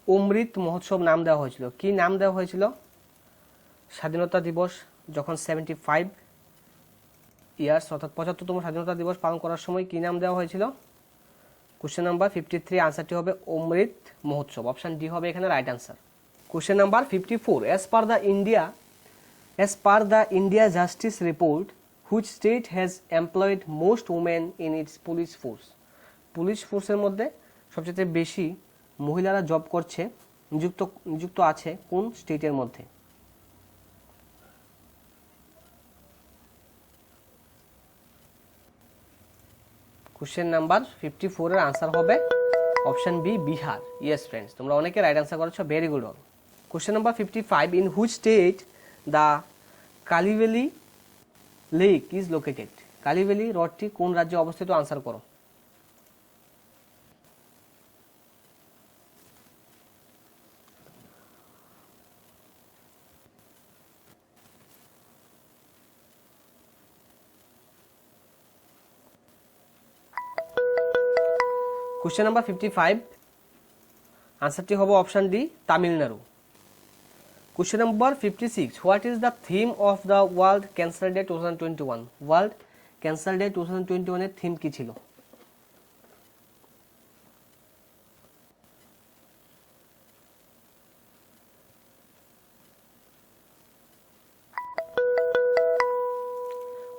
অমৃত মহোৎসব নাম দেওয়া হয়েছিল? কি নাম দেওয়া হয়েছিল স্বাধীনতা দিবস যখন 75 ইয়ার্স অর্থাৎ 75তম স্বাধীনতা দিবস পালন করার সময় কি নাম দেওয়া হয়েছিল? কোশ্চেন নাম্বার 53 আনসারটি হবে অমৃত মহোৎসব। অপশন ডি হবে এখানে right answer. Question number 54, as per the India Justice Report, which state has employed most women in its police force? Police ফোর্সের মধ্যে সবচেয়ে বেশি মহিলারা জব করছে, নিযুক্ত আছে কোন স্টেটের মধ্যে? কোশ্চেন নাম্বার 54 এর আনসার হবে option B Bihar. Yes friends, তোমরা অনেকে রাইট আনসার করেছো, very good all. Question number 55, in which state the Kaliveli lake is located? Kaliveli হ্রদটি কোন রাজ্যে অবস্থিত? আনসার করো। কোশ্চেন নাম্বার 55 আনসারটি হবে option D Tamil Nadu. Question number 56. What is the theme of the World Cancer Day 2021? World Cancer Day 2021 এর theme কি ছিল?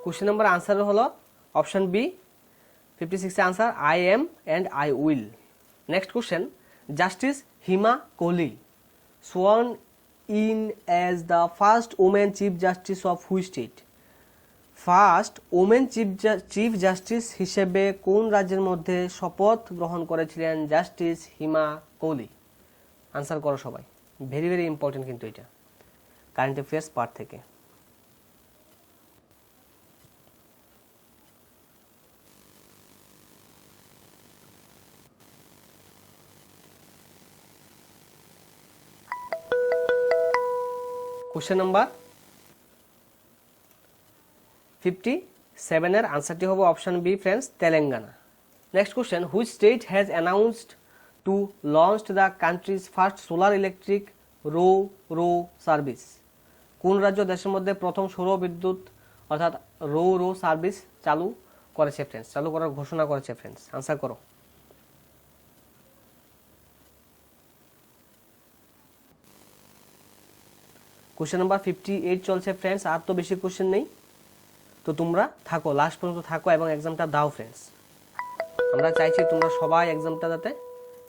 Question number answer হলো option B. 56 answer I am and I will. Next question. Justice Hima Kohli sworn in as the first woman chief justice of which state? First women chief justice হিসেবে কোন রাজ্যের মধ্যে শপথ গ্রহণ করেছিলেন justice হিমা Kohli? Answer করো সবাই, ভেরি ভেরি ইম্পর্টেন্ট কিন্তু এটা কারেন্ট অ্যাফেয়ার্স পার্ট থেকে। কোশ্চেন নাম্বার 57 এর আনসারটি হবে option B friends, Telangana. Next question, which state has announced to launch the country's first solar electric row service? কোন রাজ্য দেশের মধ্যে প্রথম সৌর বিদ্যুৎ অর্থাৎ রো সার্ভিস চালু করেছে ফ্রেন্ডস, চালু করার ঘোষণা করেছে ফ্রেন্ডস? আনসার করো। কোশ্চেন নাম্বার 58 চলছে ফ্রেন্ডস, আর তো বেশি কোশ্চেন নেই, তো তোমরা থাকো, লাস্ট পর্যন্ত থাকো এবং এক্সামটা দাও ফ্রেন্ডস। আমরা চাইছি তোমরা সবাই এক্সামটা যাতে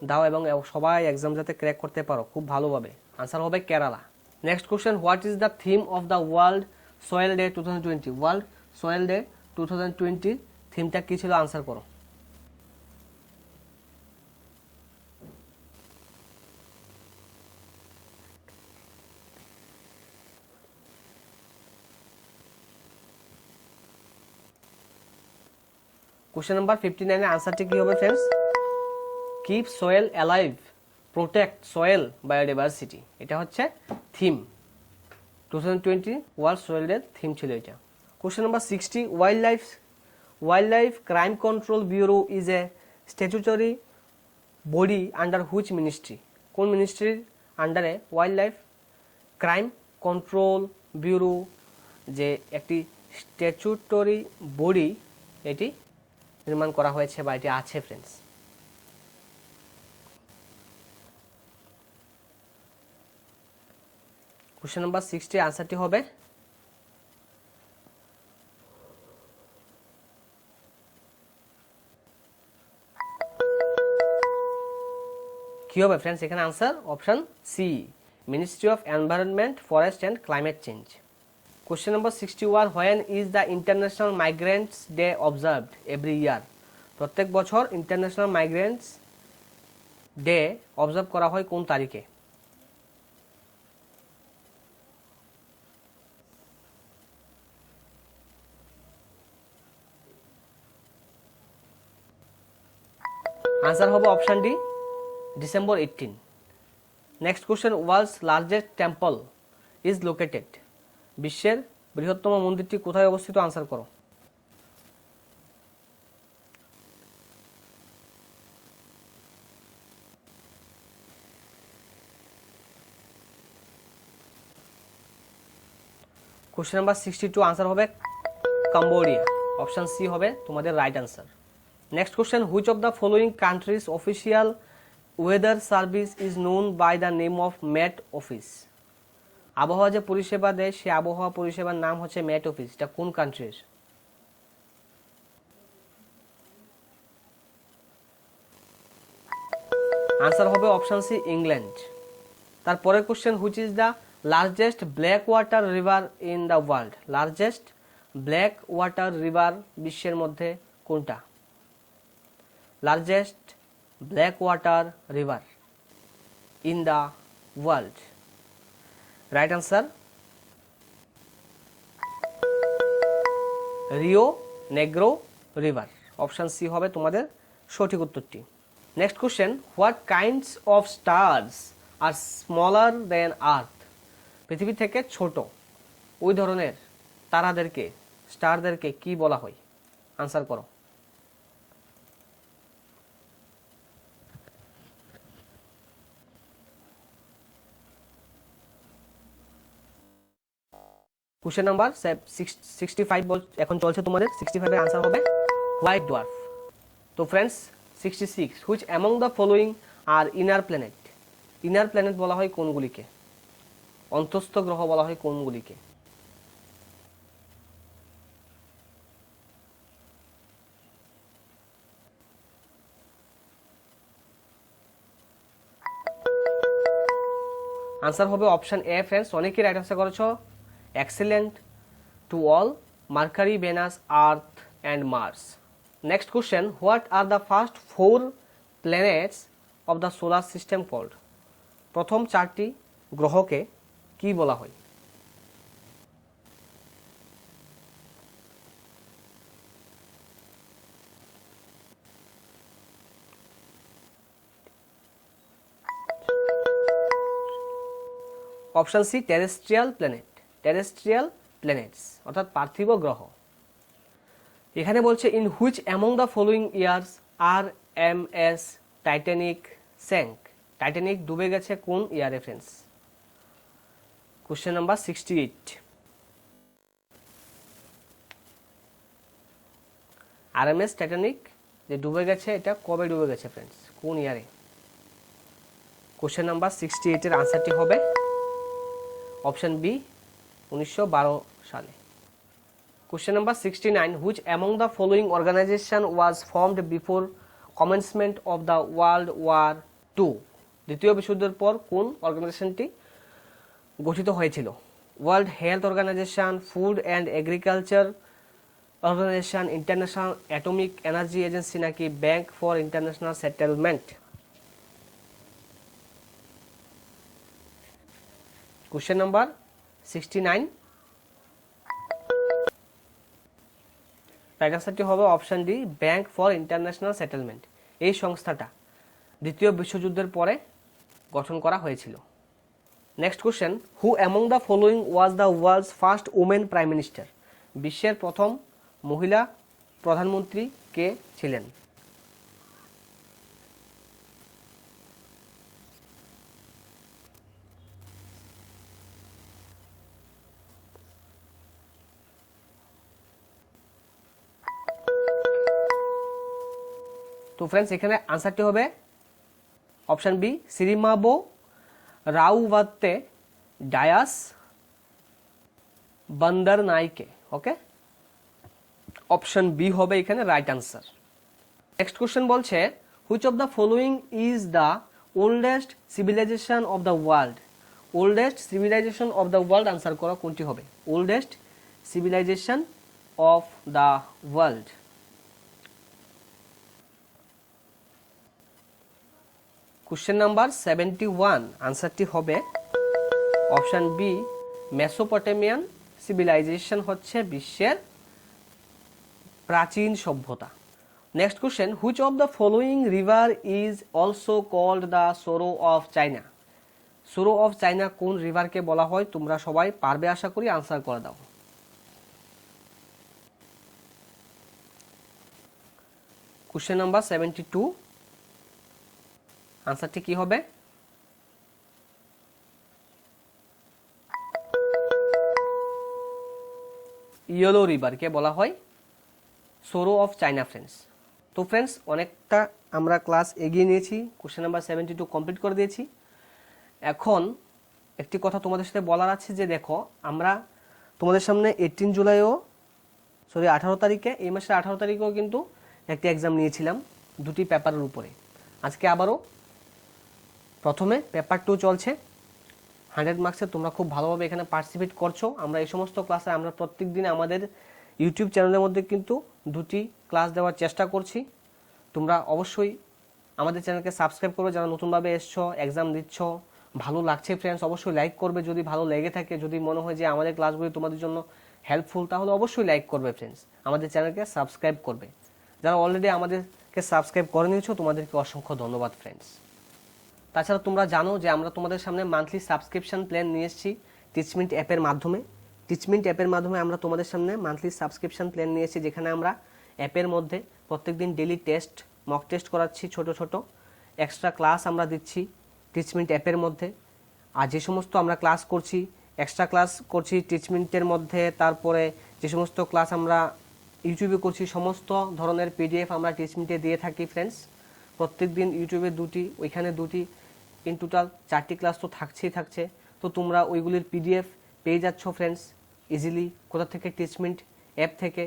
দাও এবং সবাই এক্সাম যাতে ক্র্যাক করতে পারো খুব ভালোভাবে। আনসার হবে Kerala. Next question, what is the theme of the world soil day 2020? World soil day 2020 থিমটা কি ছিল? আনসার করো। কোশ্চেন নাম্বার 59 এর আনসারটি কি হবে friends? Keep soil alive, protect soil biodiversity, এটা হচ্ছে theme 2020 world soil day theme ছিল এটা। Question number 60, wild life crime control bureau is a statutory body under which ministry? কোন মিনিস্ট্রির আন্ডারে wild life crime control bureau যে একটি statutory body এটি নির্মাণ করা হয়েছে বা এটি আছে ফ্রেন্ডস? কোশ্চেন নাম্বার 60 আনসারটি হবে কি হবে ফ্রেন্ডস? এখানে answer option C, ministry of environment, forest and climate change. Question number 61, when is the international migrants day observed every year? প্রত্যেক বছর ইন্টারন্যাশনাল মাইগ্রেন্টস ডে অবজার্ভ করা হয় কোন তারিখে? আনসার হবে option D, December 18। Next question, world's largest temple is located? বিশ্বের বৃহত্তম মন্দিরটি কোথায় অবস্থিত? আনসার করো। কোশ্চেন নাম্বার 62 আনসার হবে কম্বোডিয়া, অপশন সি হবে তোমাদের right answer. Next question, which of the following countries official weather service is known by the name of Met Office? আবহাওয়া যে পরিষেবা দেয় সে আবহাওয়া পরিষেবার নাম হচ্ছে ম্যাট অফিস, এটা কোন কান্ট্রির? আনসার হবে অপশন সি, ইংল্যান্ড। তারপরের question, which is the largest black water river in the world? Largest black water river বিশ্বের মধ্যে কোনটা? Largest black water river in the world, right answer Rio Negro river, option C হবে তোমাদের সঠিক উত্তরটি। Next question, what kinds of stars are smaller than earth? পৃথিবী থেকে ছোট ওই ধরনের তারাদেরকে, স্টারদেরকে কি বলা হয়? আনসার করো। কোশ্চেন নাম্বার 65 এখন চলছে তোমাদের। 65 এর আনসার হবে হোয়াইট ডোয়ার্ফ। তো friends 66, which among the following are inner planet. Inner planet বলা হয় কোনগুলিকে? অন্তস্থ গ্রহ বলা হয় কোনগুলিকে? আনসার হবে অপশন এ ফ্রেন্ডস। অনেকেই রাইট আনসার করেছো। Excellent, to all, Mercury, Venus, Earth and Mars. Next question, what are the first 4 planets of the solar system called. প্রথম 4টি গ্রহকে কি বলা হয়? Option C terrestrial planet. Terrestrial planets অর্থাৎ পার্থিব গ্রহ। এখানে বলছে in which among the following years R M S Titanic sank. Titanic ডুবে গেছে কোন ইয়ারে friends? Question number 68। RMS Titanic যে ডুবে গেছে এটা কবে ডুবে গেছে ফ্রেন্ডস? কোন ইয়ারে? কোশ্চেন নাম্বার 68 এর আনসারটি হবে অপশন বি 1912 সালে। Question number 69, which among the following organization was formed before commencement of the World War II? দ্বিতীয় বিশ্বযুদ্ধের পর কোন অর্গানাইজেশনটি গঠিত হয়েছিল? World health organization, food and agriculture organization, international atomic energy agency নাকি bank for international settlement? Question number 69, right আনসারটি হবে option D bank for international settlement. এই সংস্থাটা দ্বিতীয় বিশ্বযুদ্ধের পরে গঠন করা হয়েছিল। Next question, who among the following was the world's first women prime minister. বিশ্বের প্রথম মহিলা প্রধানমন্ত্রী কে ছিলেন? তো ফ্রেন্ডস এখানে আনসারটি হবে option B Sirimavo Ratwatte Dias Bandaranaike. Okay, option B হবে এখানে রাইট আনসার। নেক্সট কোশ্চেন বলছে which of the following is the oldest civilisation of the world. Oldest civilisation of the world answer করা কোনটি হবে? Oldest civilisation of the world. Question number 71, আনসারটি হবে option B Mesopotamian civilisation হচ্ছে বিশ্বের প্রাচীন সভ্যতা। Next question, which of the following river is also called the sorrow of China. Sorrow of চাইনা কোন রিভারকে বলা হয়? তোমরা সবাই পারবে আশা করি, আনসার করে দাও। কোশ্চেন নাম্বার 72, আনসারটি কি হবে? ইয়েলো রিভারকে বলা হয় সোরো অফ চাইনা ফ্রেন্ডস। তো ফ্রেন্ডস অনেকটা আমরা ক্লাস এগিয়ে নিয়েছি, কোশ্চেন নাম্বার 72 কমপ্লিট করে দিয়েছি। এখন একটি কথা তোমাদের সাথে বলার আছে যে দেখো আমরা তোমাদের সামনে 18 জুলাইও 18 তারিখে, এই মাসের 18 তারিখেও কিন্তু একটি এক্সাম নিয়েছিলাম 2টি পেপারের উপরে। আজকে আবারও প্রথমে পেপার 2 চলছে 100 মার্কসের। তোমরা খুব ভালোভাবে এখানে পার্টিসিপেট করছো। আমরা এই সমস্ত ক্লাসে আমরা প্রত্যেক দিন আমাদের ইউটিউব চ্যানেলের মধ্যে কিন্তু 2টি ক্লাস দেওয়ার চেষ্টা করছি। তোমরা অবশ্যই আমাদের চ্যানেলকে সাবস্ক্রাইব করবে যারা নতুনভাবে এসছো, এক্সাম দিচ্ছ। ভালো লাগছে ফ্রেন্ডস অবশ্যই লাইক করবে যদি ভালো লেগে থাকে, যদি মনে হয় যে আমাদের ক্লাসগুলি তোমাদের জন্য হেল্পফুল তাহলে অবশ্যই লাইক করবে ফ্রেন্ডস, আমাদের চ্যানেলকে সাবস্ক্রাইব করবে। যারা অলরেডি আমাদেরকে সাবস্ক্রাইব করে নিয়েছো তোমাদেরকে অসংখ্য ধন্যবাদ ফ্রেন্ডস। তাছাড়া তোমরা জানো যে আমরা তোমাদের সামনে মান্থলি সাবস্ক্রিপশন প্ল্যান নিয়ে এসেছি টিচমিন্ট অ্যাপের মাধ্যমে। টিচমিন্ট অ্যাপের মাধ্যমে আমরা তোমাদের সামনে মান্থলি সাবস্ক্রিপশন প্ল্যান নিয়ে এসেছি, যেখানে আমরা অ্যাপের মধ্যে প্রত্যেকদিন ডেইলি টেস্ট, মক টেস্ট করাচ্ছি, ছোট ছোট এক্সট্রা ক্লাস আমরা দিচ্ছি টিচমিন্ট অ্যাপের মধ্যে। আর যে সমস্ত আমরা ক্লাস করছি এক্সট্রা ক্লাস করছি টিচমেন্টের মধ্যে, তারপরে যে সমস্ত ক্লাস আমরা ইউটিউবে করছি সমস্ত ধরনের পিডিএফ আমরা টিচমেন্টে দিয়ে থাকি ফ্রেন্ডস। প্রত্যেক দিন ইউটিউবে 2টি, ওইখানে 2টি, ইন টোটাল 4টি ক্লাস তো থাকছে। তো তোমরা ওইগুলির পিডিএফ পেয়ে যাচ্ছ ফ্রেন্ডস ইজিলি। কোথা থেকে? টিচমেন্ট অ্যাপ থেকে।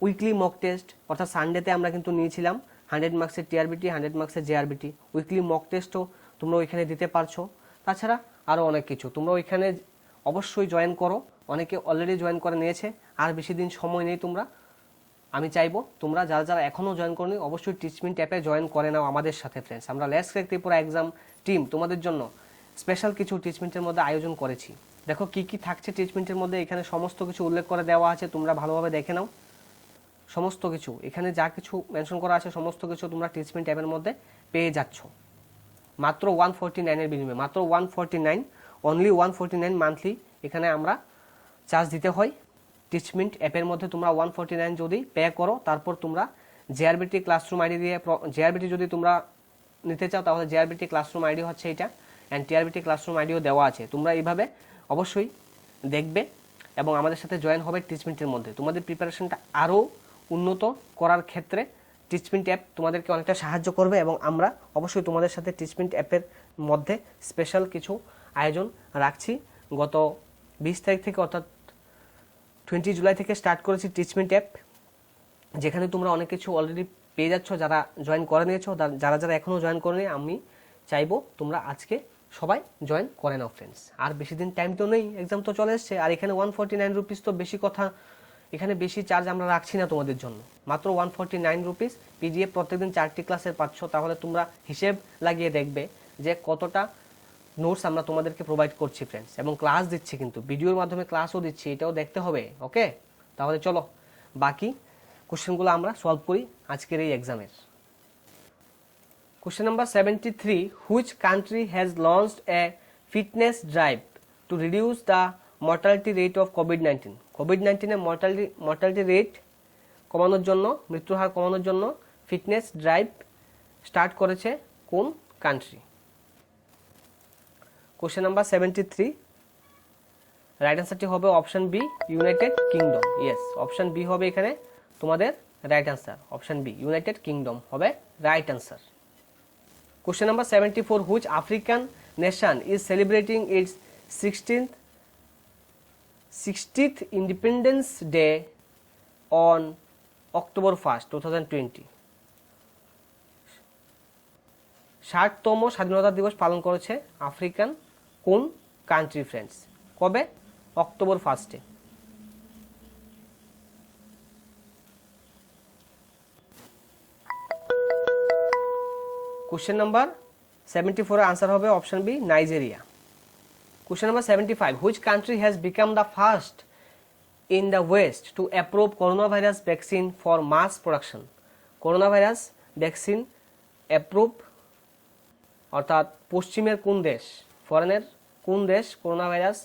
উইকলি মক টেস্ট, অর্থাৎ সানডেতে আমরা কিন্তু নিয়েছিলাম 100 মার্কসের টিআরবিটি, 100 মার্কসের জেআরবিটি। উইকলি মক টেস্টও তোমরা ওইখানে দিতে পারছো। তাছাড়া আরও অনেক কিছু। তোমরা ওইখানে অবশ্যই জয়েন করো। অনেকে অলরেডি জয়েন করে নিয়েছে, আর বেশি দিন সময় নেই। আমি চাইবো তোমরা যারা এখনও জয়েন করনি অবশ্যই টিচমেন্ট অ্যাপে জয়েন করে নাও আমাদের সাথে ফ্রেন্ডস। আমরা let's crack Tripura exam team তোমাদের জন্য স্পেশাল কিছু টিচমেন্টের মধ্যে আয়োজন করেছি। দেখো কি কি থাকছে টিচমেন্টের মধ্যে, এখানে সমস্ত কিছু উল্লেখ করে দেওয়া আছে, তোমরা ভালোভাবে দেখে নাও। সমস্ত কিছু এখানে যা কিছু মেনশন করা আছে সমস্ত কিছু তোমরা টিচমেন্ট অ্যাপের মধ্যে পেয়ে যাচ্ছ মাত্র 149 বিনিময়ে। মাত্র 149, অনলি 149 মান্থলি এখানে আমরা চার্জ দিতে হয়। টিচমেন্ট অ্যাপের মধ্যে তোমরা 149 যদি পে করো, তারপর তোমরা জেআরবিটি ক্লাসরুম আইডি দিয়ে, জেআরবিটি যদি তোমরা নিতে চাও তাহলে জেআরবিটি ক্লাসরুম আইডি হচ্ছে এটা, অ্যান্ড টিআরবিটি ক্লাসরুম আইডিও দেওয়া আছে। তোমরা এইভাবে অবশ্যই দেখবে এবং আমাদের সাথে জয়েন হবে টিচমেন্টের মধ্যে। তোমাদের প্রিপারেশনটা আরও উন্নত করার ক্ষেত্রে টিচমেন্ট অ্যাপ তোমাদেরকে অনেকটা সাহায্য করবে, এবং আমরা অবশ্যই তোমাদের সাথে টিচমেন্ট অ্যাপের মধ্যে স্পেশাল কিছু আয়োজন রাখছি। গত 20 তারিখ থেকে, অর্থাৎ 20 জুলাই থেকে স্টার্ট করেছি টিচমেন্ট অ্যাপ, যেখানে তোমরা অনেক কিছু অলরেডি পেয়ে যাচ্ছ যারা জয়েন করে নিয়েছো। যারা এখনও জয়েন করেনি, আমি চাইবো তোমরা আজকে সবাই জয়েন করে নাও ফ্রেন্ডস। আর বেশি দিন টাইম তো নেই, এক্সাম তো চলে এসছে। আর এখানে 149 রুপিস তো বেশি কথা, এখানে বেশি চার্জ আমরা রাখছি না তোমাদের জন্য। মাত্র 149 রুপিস পিডিএফ প্রত্যেকদিন 4টি ক্লাসের পাচ্ছ। তাহলে তোমরা হিসেব লাগিয়ে দেখবে যে কতটা নোটস আমরা তোমাদেরকে প্রোভাইড করছি ফ্রেন্ডস, এবং ক্লাস দিচ্ছি, কিন্তু ভিডিওর মাধ্যমে ক্লাসও দিচ্ছি, এটাও দেখতে হবে। ওকে, তাহলে চলো বাকি কোশ্চেনগুলো আমরা সলভ করি আজকের এই এক্সামের। Question number 73, which country has launched a fitness drive to reduce the mortality rate of কোভিড-19? কোভিড-19-এর মর্টালিটি রেট কমানোর জন্য, মৃত্যুর হার কমানোর জন্য ফিটনেস ড্রাইভ স্টার্ট করেছে কোন কান্ট্রি? কোশ্চেন নাম্বার 73, রাইট অ্যান্সারটি হবে option B, United Kingdom. Yes, option B হবে এখানে তোমাদের right answer. Option B, United Kingdom হবে right answer. Question number 74, which African nation is celebrating its 60th independence day on October 1st, 2020? 60তম স্বাধীনতা দিবস পালন করেছে আফ্রিকান কোন কান্ট্রি ফ্রেন্ডস? কবে? অক্টোবর 1-এ। কোশ্চেন নাম্বার 74 এর আনসার হবে option B, Nigeria. Question number 75, which country has become the first in the West to approve coronavirus vaccine for mass production? coronavirus vaccine approve, অর্থাৎ পশ্চিমের কোন দেশ, ফরেনের কোন দেশ করোনা ভাইরাস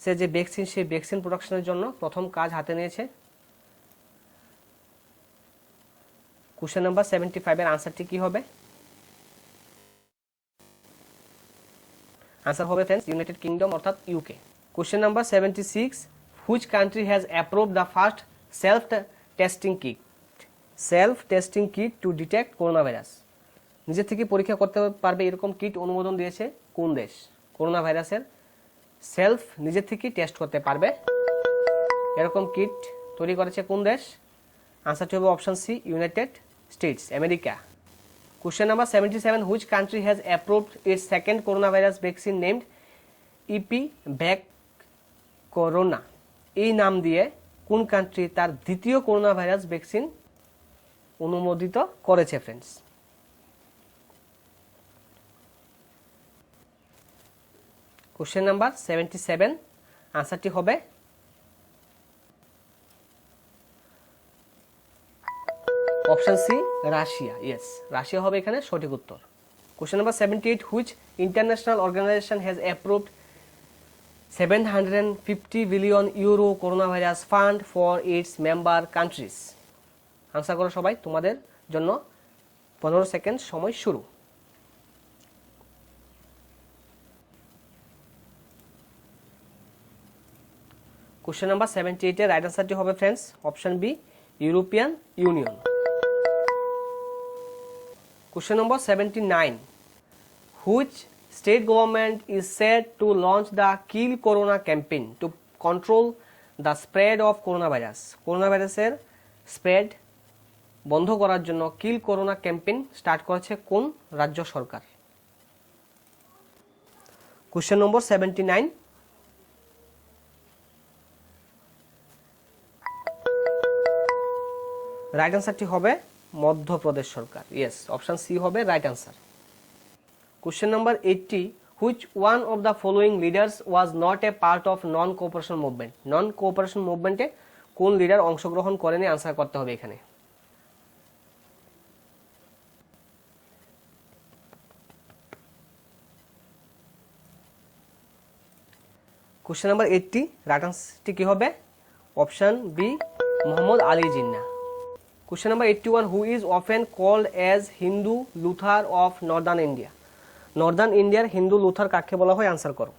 সে যে ভ্যাকসিন, সেই ভ্যাকসিন প্রোডাকশনের জন্য প্রথম কাজ হাতে নিয়েছে? কোশ্চেন নাম্বার 75 এর আনসারটি কি হবে? আনসার হবে ফ্রেন্ডস ইউনাইটেড কিংডম, অর্থাৎ UK. Question number 76, which country has approved the first self-testing kit to detect coronavirus? নিজে থেকে পরীক্ষা করতে পারবে এরকম কিট অনুমোদন দিয়েছে কোন দেশ? করোনা ভাইরাসের সেলফ নিজে থেকে টেস্ট করতে পারবে এরকম কিট তৈরি করেছে কোন দেশ? আনসারটি হবে option C, United States, America. Question number 77, which country has approved its second coronavirus vaccine named EpiVac Corona? এই নাম দিয়ে কোন কান্ট্রি তার দ্বিতীয় করোনা ভাইরাস ভ্যাকসিন অনুমোদিত করেছে ফ্রেন্ডস? কোশ্চেন নাম্বার 77, আনসারটি হবে option C, Russia. Yes, Russia হবে এখানে সঠিক উত্তর। Question number 78, which international organisation has approved 750 billion euro corona virus fund for its member countries? Answer করো সবাই, তোমাদের জন্য 15 সেকেন্ড সময় শুরু। কোশ্চেন নাম্বার 78 এর রাইট আনসারটি হবে friends option B European union. Question number 79, which state government is set to launch the kill corona campaign to control the spread of corona virus? Corona ভাইরাসের স্প্রেড বন্ধ করার জন্য কিল corona campaign start করেছে কোন রাজ্য সরকার? Question number 79, right আনসারটি হবে মধ্যপ্রদেশ সরকার। ইয়েস, অপশন সি হবে right answer. Question number 80, which one of the following leaders was not a part of non cooperation movement? Non cooperation মুভমেন্টে কোন লিডার অংশগ্রহণ করেনি? আনসার করতে হবে এখানে। কোশ্চেন নাম্বার 80, রাইট আনসারটি কি হবে? Option B Mohammad Ali Jinnah. Question number 81, who is often called as Hindu Luther of Northern India? Northern ইন্ডিয়ার হিন্দু লুথার কাকে বলা হয়? আনসার করো।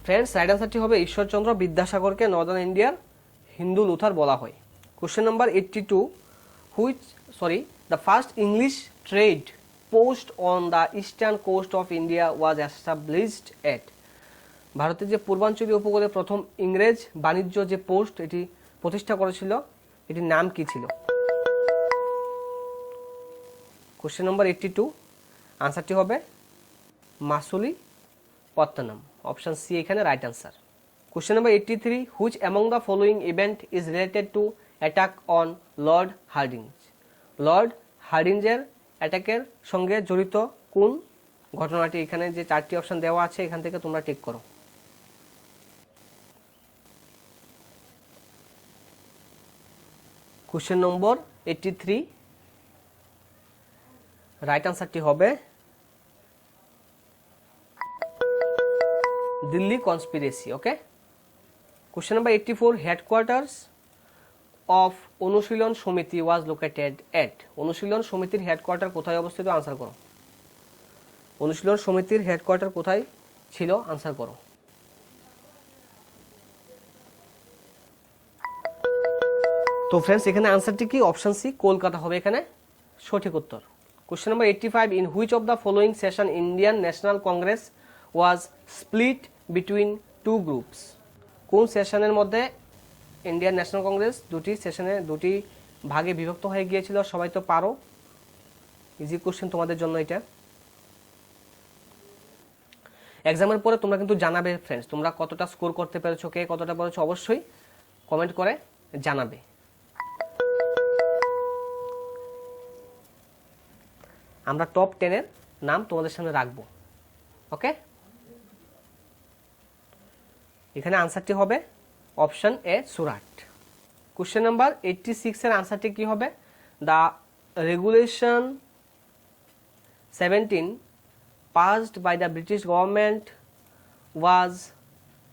ফ্রেন্ডস, রাইট আনসারটি হবে ঈশ্বরচন্দ্র বিদ্যাসাগরকে নর্দার্ন ইন্ডিয়ার হিন্দু লুথার বলা হয়। Question number 82, the first English trade post on the eastern coast of India was established at? ভারতের যে পূর্বাঞ্চলীয় উপকূলে প্রথম ইংরেজ বাণিজ্য যে পোস্ট এটি প্রতিষ্ঠা করেছিল, এটির নাম কি ছিল? কোশ্চেন নম্বর 82, আনসারটি হবে মাসুলি পত্তনম। অপশন সি এখানে right answer. Question number 83, which among the following event is related to attack on Lord Hardinge? Lord হার্ডিঞ্জের অ্যাটাকের সঙ্গে জড়িত কোন ঘটনাটি? এখানে যে 4টি অপশন দেওয়া আছে এখান থেকে তোমরা টিক করো। কোশ্চেন নম্বর 83, রাইট আনসারটি হবে Delhi conspiracy. Okay. Question number 84, headquarters of অনুশীলন সমিতি ওয়াজ লোকেটেড এট? অনুশীলন সমিতির হেডকোয়ার্টার কোথায় অবস্থিত? আনসার করো। অনুশীলন সমিতির হেডকোয়ার্টার কোথায় ছিল? আনসার করো। তো ফ্রেন্ডস, এখানে আনসারটি কি? অপশন সি কলকাতা হবে এখানে সঠিক উত্তর। Question number 85, in which of the following session Indian National Congress was split between two groups? কোন সেশনের মধ্যে ইন্ডিয়ান ন্যাশনাল কংগ্রেস দুটি ভাগে বিভক্ত হয়ে গিয়েছিল? সবাই তো পারো, ইজি কোশ্চেন তোমাদের জন্য এটা। এক্সামের পরে তোমরা কিন্তু জানাবে ফ্রেন্ডস তোমরা কতটা স্কোর করতে পেরেছো, কে কতটা পেরেছো, অবশ্যই কমেন্ট করে জানাবে। আমরা টপ 10-এর নাম তোমাদের সামনে রাখবো। ওকে, এখানে আনসারটি হবে অপশন এ সুরাট। কোশ্চেন নাম্বার 86 এর আনসারটি কি হবে? The regulation 17 passed by the British government was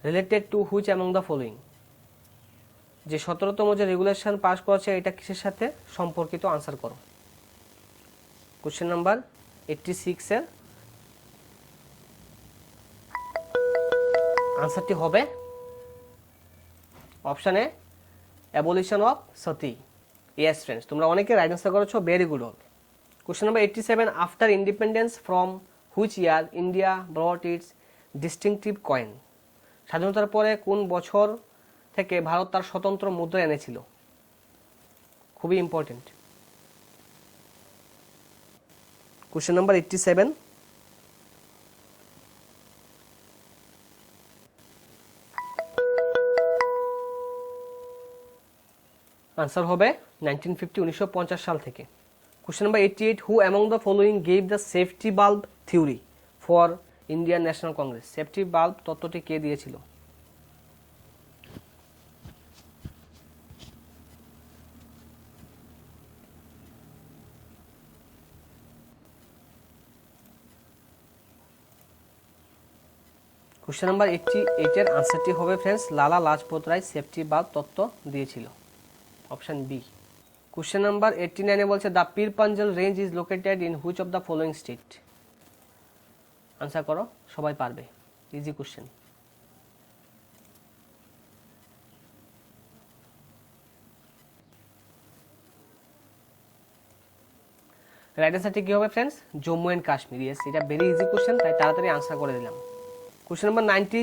related to which among the following? যে 17তম যে রেগুলেশন পাস করেছে এটা কিসের সাথে সম্পর্কিত? আনসার করো। কোশ্চেন নাম্বার 86 এর আনসারটি হবে option A abolition of Sati. Yes friends, তোমরা অনেকে রাইট আনসার করেছো, very good all. Question number 87, after independence from which year India ব্রট it's distinctive coin? স্বাধীনতার পরে কোন বছর থেকে ভারত তার স্বতন্ত্র মুদ্রা এনেছিল? খুবই ইম্পর্টেন্ট। কোশ্চেন নাম্বার 87, আনসার হবে 1950 সাল থেকে। Question number 88, who among the following gave the safety bulb theory for Indian National Congress? Safety bulb তত্ত্বটি কে দিয়েছিল? কোশ্চেন নাম্বার 88 এর আনসারটি হবে friends, Lala Lajpat Rai safety bulb তত্ত্ব দিয়েছিল, অপশন বি। কোশ্চেন নাম্বার 89 এ বলছে the Pir Panjal range is located in which of the following state. Answer করো, সবাই পারবে, ইজি কোশ্চেন। রাইট আনসারটি কি হবে friends, Jammu and Kashmir. Yes, এটা ভেরি ইজি কোশ্চেন, তাই তাড়াতাড়ি আনসার করে দিলাম। Question number 90,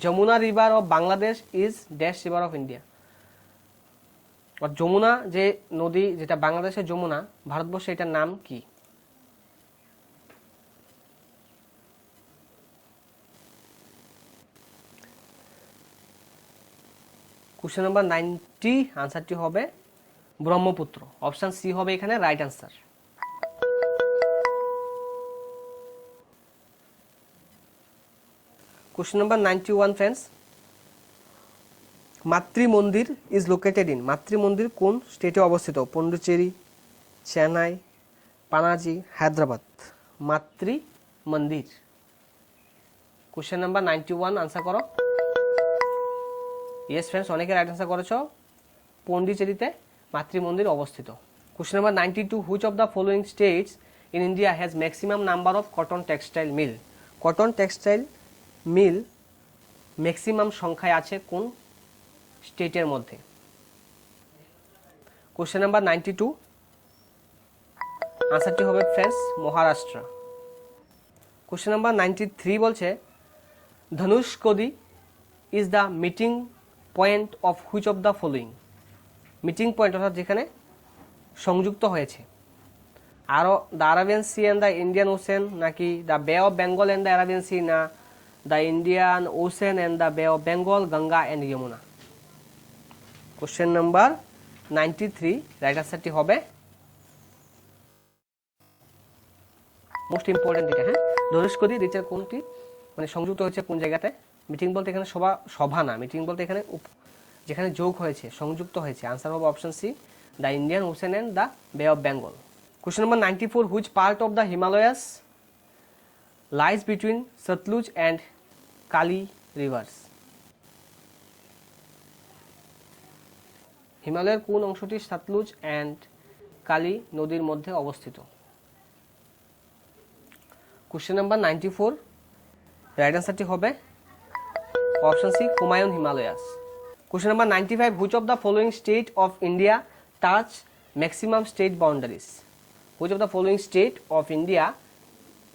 Jamuna river of Bangladesh is dash river of India. Jamuna যে নদী, যেটা বাংলাদেশের যমুনা, ভারতবর্ষে এটার নাম কি? কোশ্চেন নাম্বার 90 আনসারটি হবে ব্রহ্মপুত্র, অপশন সি হবে এখানে right answer. Question number 91 friends, মাতৃ মন্দির ইজ লোকেটেড ইন। মাতৃ মন্দির কোন স্টেটে অবস্থিত? পন্ডিচেরি, চেন্নাই, পানাজি, হায়দ্রাবাদ। মাতৃ মন্দির। কোশ্চেন নাম্বার 91 আনসার করো। ইয়েস ফ্রেন্ডস, অনেকে রাইট আনসার করেছো, পন্ডিচেরিতে মাতৃ মন্দির অবস্থিত। Question number 92, which of the following states in India has maximum number of cotton textile mill. Cotton textile mill maximum সংখ্যায় আছে কোন স্টেটের মধ্যে? কোশ্চেন নাম্বার 92 আনসারটি হবে ফ্রেন্ডস মহারাষ্ট্র। কোশ্চেন নাম্বার 93 বলছে Dhanushkodi is the meeting point of which of the following. Meeting point অর্থাৎ যেখানে সংযুক্ত হয়েছে, আরও the Arabian sea and the Indian ocean, নাকি the bay of Bengal and the Arabian sea, না the Indian ocean and the bay of Bengal, Ganga and Yamuna. Question number 93 right আনসারটি হবে, most important এটা, হ্যাঁ, ধনুষকোডি রিচের কোনটি, মানে সংযুক্ত হয়েছে কোন জায়গাতে? মিটিং বলতে এখানে সভা না, মিটিং বলতে এখানে যেখানে যোগ হয়েছে, সংযুক্ত হয়েছে। আনসার হবে option C, the Indian ocean and the bay of Bengal. Question number 94, which part of the Himalayas lies between Sutlej and Kali rivers. হিমালয়ের কোন অংশটি সতলুজ অ্যান্ড কালি নদীর মধ্যে অবস্থিত? কোশ্চেন নাম্বার 94 রাইট আনসারটি হবে option C, Humayun Himalayas. Question number 95, which of the following state of India touch maximum state boundaries. Which of the following state of India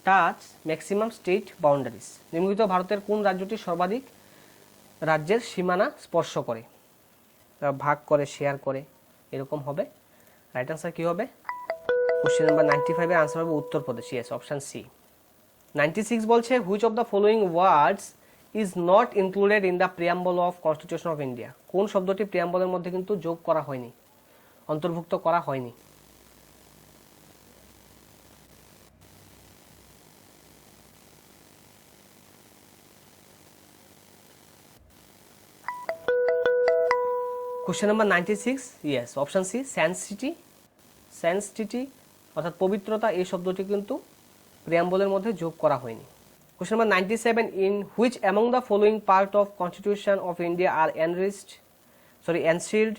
touch maximum state boundaries. নিম্নলিখিত ভারতের কোন রাজ্যটি সর্বাধিক রাজ্যের সীমানা স্পর্শ করে, ভাগ করে, শেয়ার করে, এরকম হবে। রাইট আনসার কি হবে? কোশ্চেন নাম্বার 95 এর আনসার হবে উত্তরপ্রদেশ। Yes, option C. 96 বলছে which of the following words is not included in the preamble of constitution of India. কোন শব্দটি প্রিয়াম্বলের মধ্যে কিন্তু যোগ করা হয়নি, অন্তর্ভুক্ত করা হয়নি? Question number 96, yes, option C, sanctity. Sanctity অর্থাৎ পবিত্রতা, এই শব্দটি কিন্তু প্রিয়াম্বলের মধ্যে যোগ করা হয়নি। Question number 97, in which among the following part of constitution of India are enshrined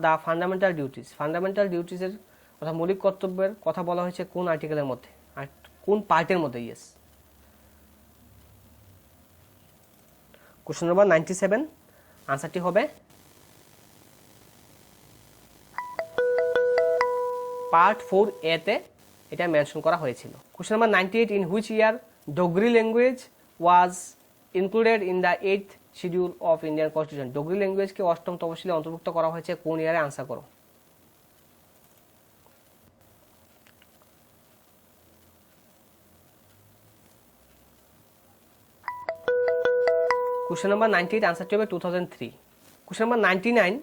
the fundamental duties. Fundamental ডিউটিসের অর্থাৎ মৌলিক কর্তব্যের কথা বলা হয়েছে কোন আর্টিকেলের মধ্যে, আর কোন পার্টের মধ্যে? ইয়েস। কোশ্চেন নাম্বার 97 আনসারটি হবে পার্ট 4A তে এটা মেনশন করা হয়েছিল। Question number 98, in which year Dogri language was included in the 8th schedule of Indian constitution. Dogri ল্যাঙ্গুয়েজকে 8ম তফসিলে অন্তর্ভুক্ত করা হয়েছে কোন ইয়ারে? আনসার করো। কোশ্চেন নাম্বার 98 আনসারটি হবে 2003। Question number 99,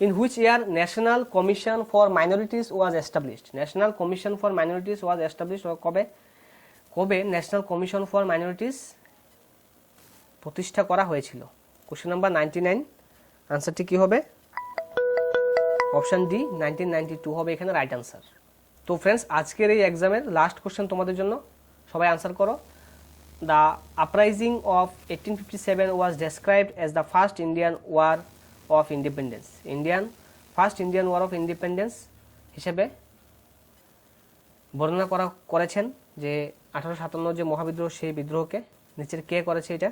in which year National Commission for Minorities was established? National Commission for Minorities was established কবে? কবে ন্যাশনাল কমিশন ফর মাইনরিটিস প্রতিষ্ঠা করা হয়েছিল? কোশ্চেন নাম্বার 99 আনসারটি কি হবে? অপশন ডি, 1992 হবে এখানে রাইট আনসার। তো ফ্রেন্ডস, আজকের এই এক্সামের লাস্ট কোশ্চেন তোমাদের জন্য, সবাই আনসার করো। the uprising of 1857 was described as the first Indian war of independence. First Indian war of independence হিসেবে বর্ণনা করেছেন যে 1857 যে মহাবিদ্রোহ সেই বিদ্রোহকে নিচের কে করেছে এটা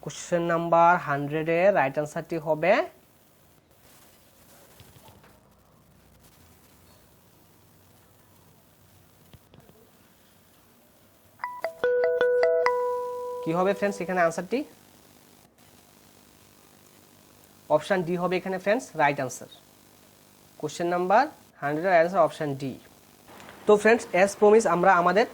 কোশ্চেন নাম্বার 100 এর রাইট আনসারটি হবে কি হবে फ्रेंड्स এখানে आंसरটি অপশন ডি হবে এখানে friends right answer question number 100 এর आंसर অপশন ডি তো फ्रेंड्स এস প্রমিস আমরা আমাদের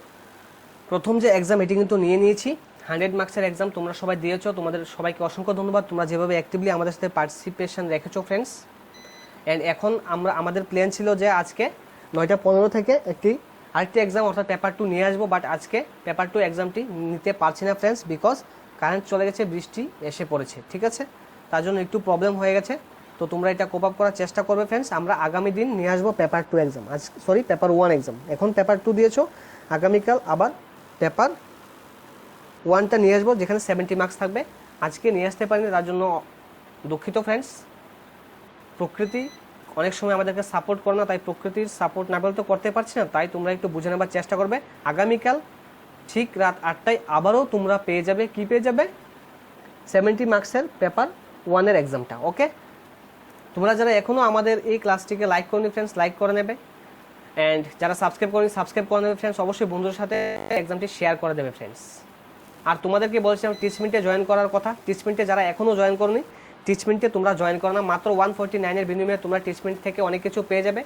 প্রথম যে एग्जाम এটি কিন্তু নিয়ে নিয়েছি 100 মার্কসের एग्जाम তোমরা সবাই দিয়েছো তোমাদের সবাইকে অসংখ্য ধন্যবাদ তোমরা যেভাবে অ্যাক্টিভলি আমাদের সাথে পার্টিসিপেশন রেখেছো फ्रेंड्स এন্ড এখন আমরা আমাদের প্ল্যান ছিল যে আজকে 9:15 থেকে আরেকটি एग्जाम অর্থাৎ পেপার 2 নিয়ে আসবো বাট আজকে পেপার 2 एग्जामটি নিতে পারছি না फ्रेंड्स বিকজ কারেন্ট চলে গেছে বৃষ্টি এসে পড়েছে ঠিক আছে তার জন্য একটু প্রবলেম হয়ে গেছে তো তোমরা এটা কোপ আপ করার চেষ্টা করবে फ्रेंड्स আমরা আগামী দিন নিয়ে আসবো পেপার 2 एग्जाम আজ সরি পেপার 1 एग्जाम এখন পেপার 2 দিয়েছো আগামী কাল আবার পেপার 1টা নিয়ে আসবো যেখানে 70 মার্কস থাকবে আজকে নিয়ে আসতে পারিনি তার জন্য দুঃখিত फ्रेंड्स প্রকৃতি অনেক সময় আমাদেরকে সাপোর্ট করে না তাই প্রকৃতির সাপোর্ট না পেলে তো করতে পারছি না তাই তোমরা একটু বুঝে নেবার চেষ্টা করবে আগামী কাল ঠিক রাত 8টায় আবারও তোমরা পেয়ে যাবে কি পেয়ে যাবে 70 মার্কসের পেপার 1 এর एग्जामটা ওকে তোমরা যারা এখনো আমাদের এই ক্লাসটিকে লাইক করনি फ्रेंड्स লাইক করে নেবে এন্ড যারা সাবস্ক্রাইব করনি সাবস্ক্রাইব করে নেবে फ्रेंड्स অবশ্যই বন্ধুদের সাথে एग्जामটি শেয়ার করে দেবে फ्रेंड्स আর তোমাদেরকে বলছিলাম টিচমেন্টে জয়েন করার কথা টিচমেন্টে যারা এখনো জয়েন করনি টিচমেন্টে তোমরা জয়েন করো না মাত্র 149 এর বিনিময়ে তোমরা টিচমেন্ট থেকে অনেক কিছু পেয়ে যাবে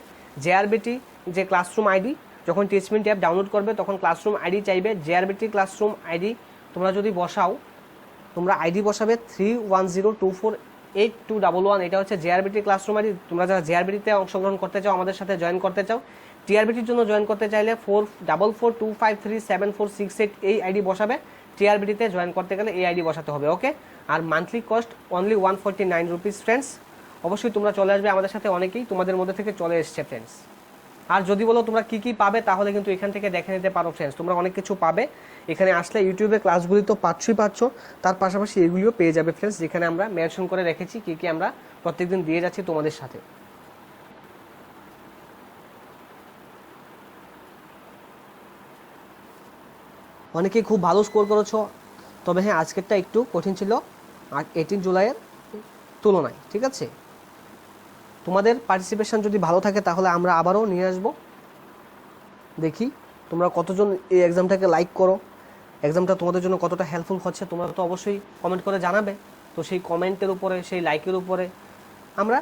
জেআরবিটি যে ক্লাসরুম আইডি যখন টিচমেন্ট অ্যাপ ডাউনলোড করবে তখন ক্লাসরুম আইডি চাইবে জেআরবিটি ক্লাসরুম আইডি তোমরা যদি বসাও তোমরা আইডি বসাবে 3102482111 এটা হচ্ছে জেআরবিটি ক্লাসরুম আইডি তোমরা যারা জেআরবিটিতে অংশগ্রহণ করতে চাও আমাদের সাথে জয়েন করতে চাও টিআরবিটির জন্য জয়েন করতে চাইলে 4442537468 এই আইডি বসাবে টিআরবিটিতে জয়েন করতে গেলে এই আইডি বসাতে হবে ওকে আর monthly cost only 149 rupees friends অবশ্যই তোমরা চলে আসবে আমাদের সাথে অনেকেই তোমাদের মধ্যে থেকে চলে এসেছে फ्रेंड्स আর যদি বলো তোমরা কি কি পাবে তাহলে কিন্তু এখান থেকে দেখে নিতে পারো फ्रेंड्स তোমরা অনেক কিছু পাবে এখানে আসলে ইউটিউবে ক্লাসগুলি তো পাচ্ছ তার পাশাপাশি এগুলিও পেয়ে যাবে फ्रेंड्स যেখানে আমরা মেনশন করে রেখেছি কি কি আমরা প্রত্যেকদিন দিয়ে যাচ্ছি তোমাদের সাথে অনেকেই খুব ভালো স্কোর করেছো তবে হ্যাঁ আজকেরটা একটু কঠিন ছিল 18 জুলাইয়ের তুলনায় ঠিক আছে তোমাদের পার্টিসিপেশন যদি ভালো থাকে তাহলে আমরা আবারও নিয়ে আসব দেখি তোমরা কতজন এই एग्जामটাকে লাইক করো एग्जामটা তোমাদের জন্য কতটা হেল্পফুল হচ্ছে তোমরা তো অবশ্যই কমেন্ট করে জানাবে তো সেই কমেন্টের উপরে সেই লাইকের উপরে আমরা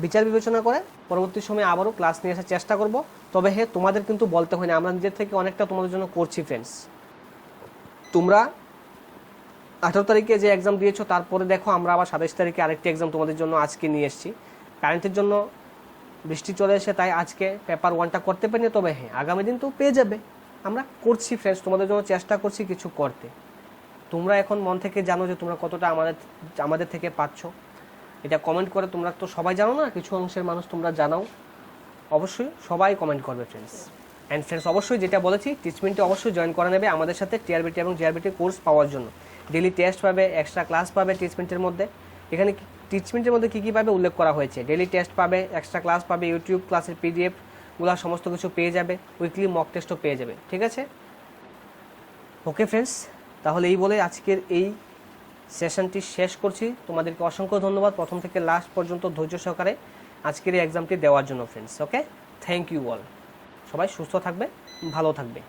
বিচার বিবেচনা করে পরবর্তী সময়ে আবারও ক্লাস নিয়ে আসার চেষ্টা করব তবে হ্যাঁ তোমাদের কিন্তু বলতে হয় না আমরা নিজের থেকে অনেকটা তোমাদের জন্য করছি फ्रेंड्स তোমরা 18 তারিখে যে एग्जाम দিয়েছো তারপরে দেখো আমরা আবার 27 তারিখে আরেকটি एग्जाम তোমাদের জন্য আজকে নিয়ে এসেছি কারেন্টের জন্য বৃষ্টি চলে এসে তাই আজকে পেপার 1টা করতে পারিনি তবে হ্যাঁ আগামী দিন তো পেয়ে যাবে আমরা করছি फ्रेंड्स তোমাদের জন্য চেষ্টা করছি কিছু করতে তোমরা এখন মন থেকে জানো যে তোমরা কতটা আমাদের থেকে পাচ্ছো এটা কমেন্ট করে তোমরা তো সবাই জানো না কিছু অংশের মানুষ তোমরা জানাও অবশ্যই সবাই কমেন্ট করবে फ्रेंड्स এন্ড फ्रेंड्स অবশ্যই যেটা বলেছি টিচমেন্টে অবশ্যই জয়েন করে নেবে আমাদের সাথে টিআরবিটি এবং জিআরবিটি কোর্স পাওয়ার জন্য ডেইলি টেস্ট পাবে এক্সট্রা ক্লাস পাবে টিচমেন্টের মধ্যে এখানে টিচমেন্টের মধ্যে কী পাবে উল্লেখ করা হয়েছে ডেইলি টেস্ট পাবে এক্সট্রা ক্লাস পাবে ইউটিউব ক্লাসের পিডিএফগুলো সমস্ত কিছু পেয়ে যাবে উইকলি মক টেস্টও পেয়ে যাবে ঠিক আছে ওকে फ्रेंड्स তাহলে এই বলে আজকের এই সেশনটি শেষ করছি তোমাদেরকে অসংখ্য ধন্যবাদ প্রথম থেকে লাস্ট পর্যন্ত ধৈর্য সহকারে আজকের এই एग्जामটি দেওয়ার জন্য friends okay thank you all সবাই সুস্থ থাকবে ভালো থাকবে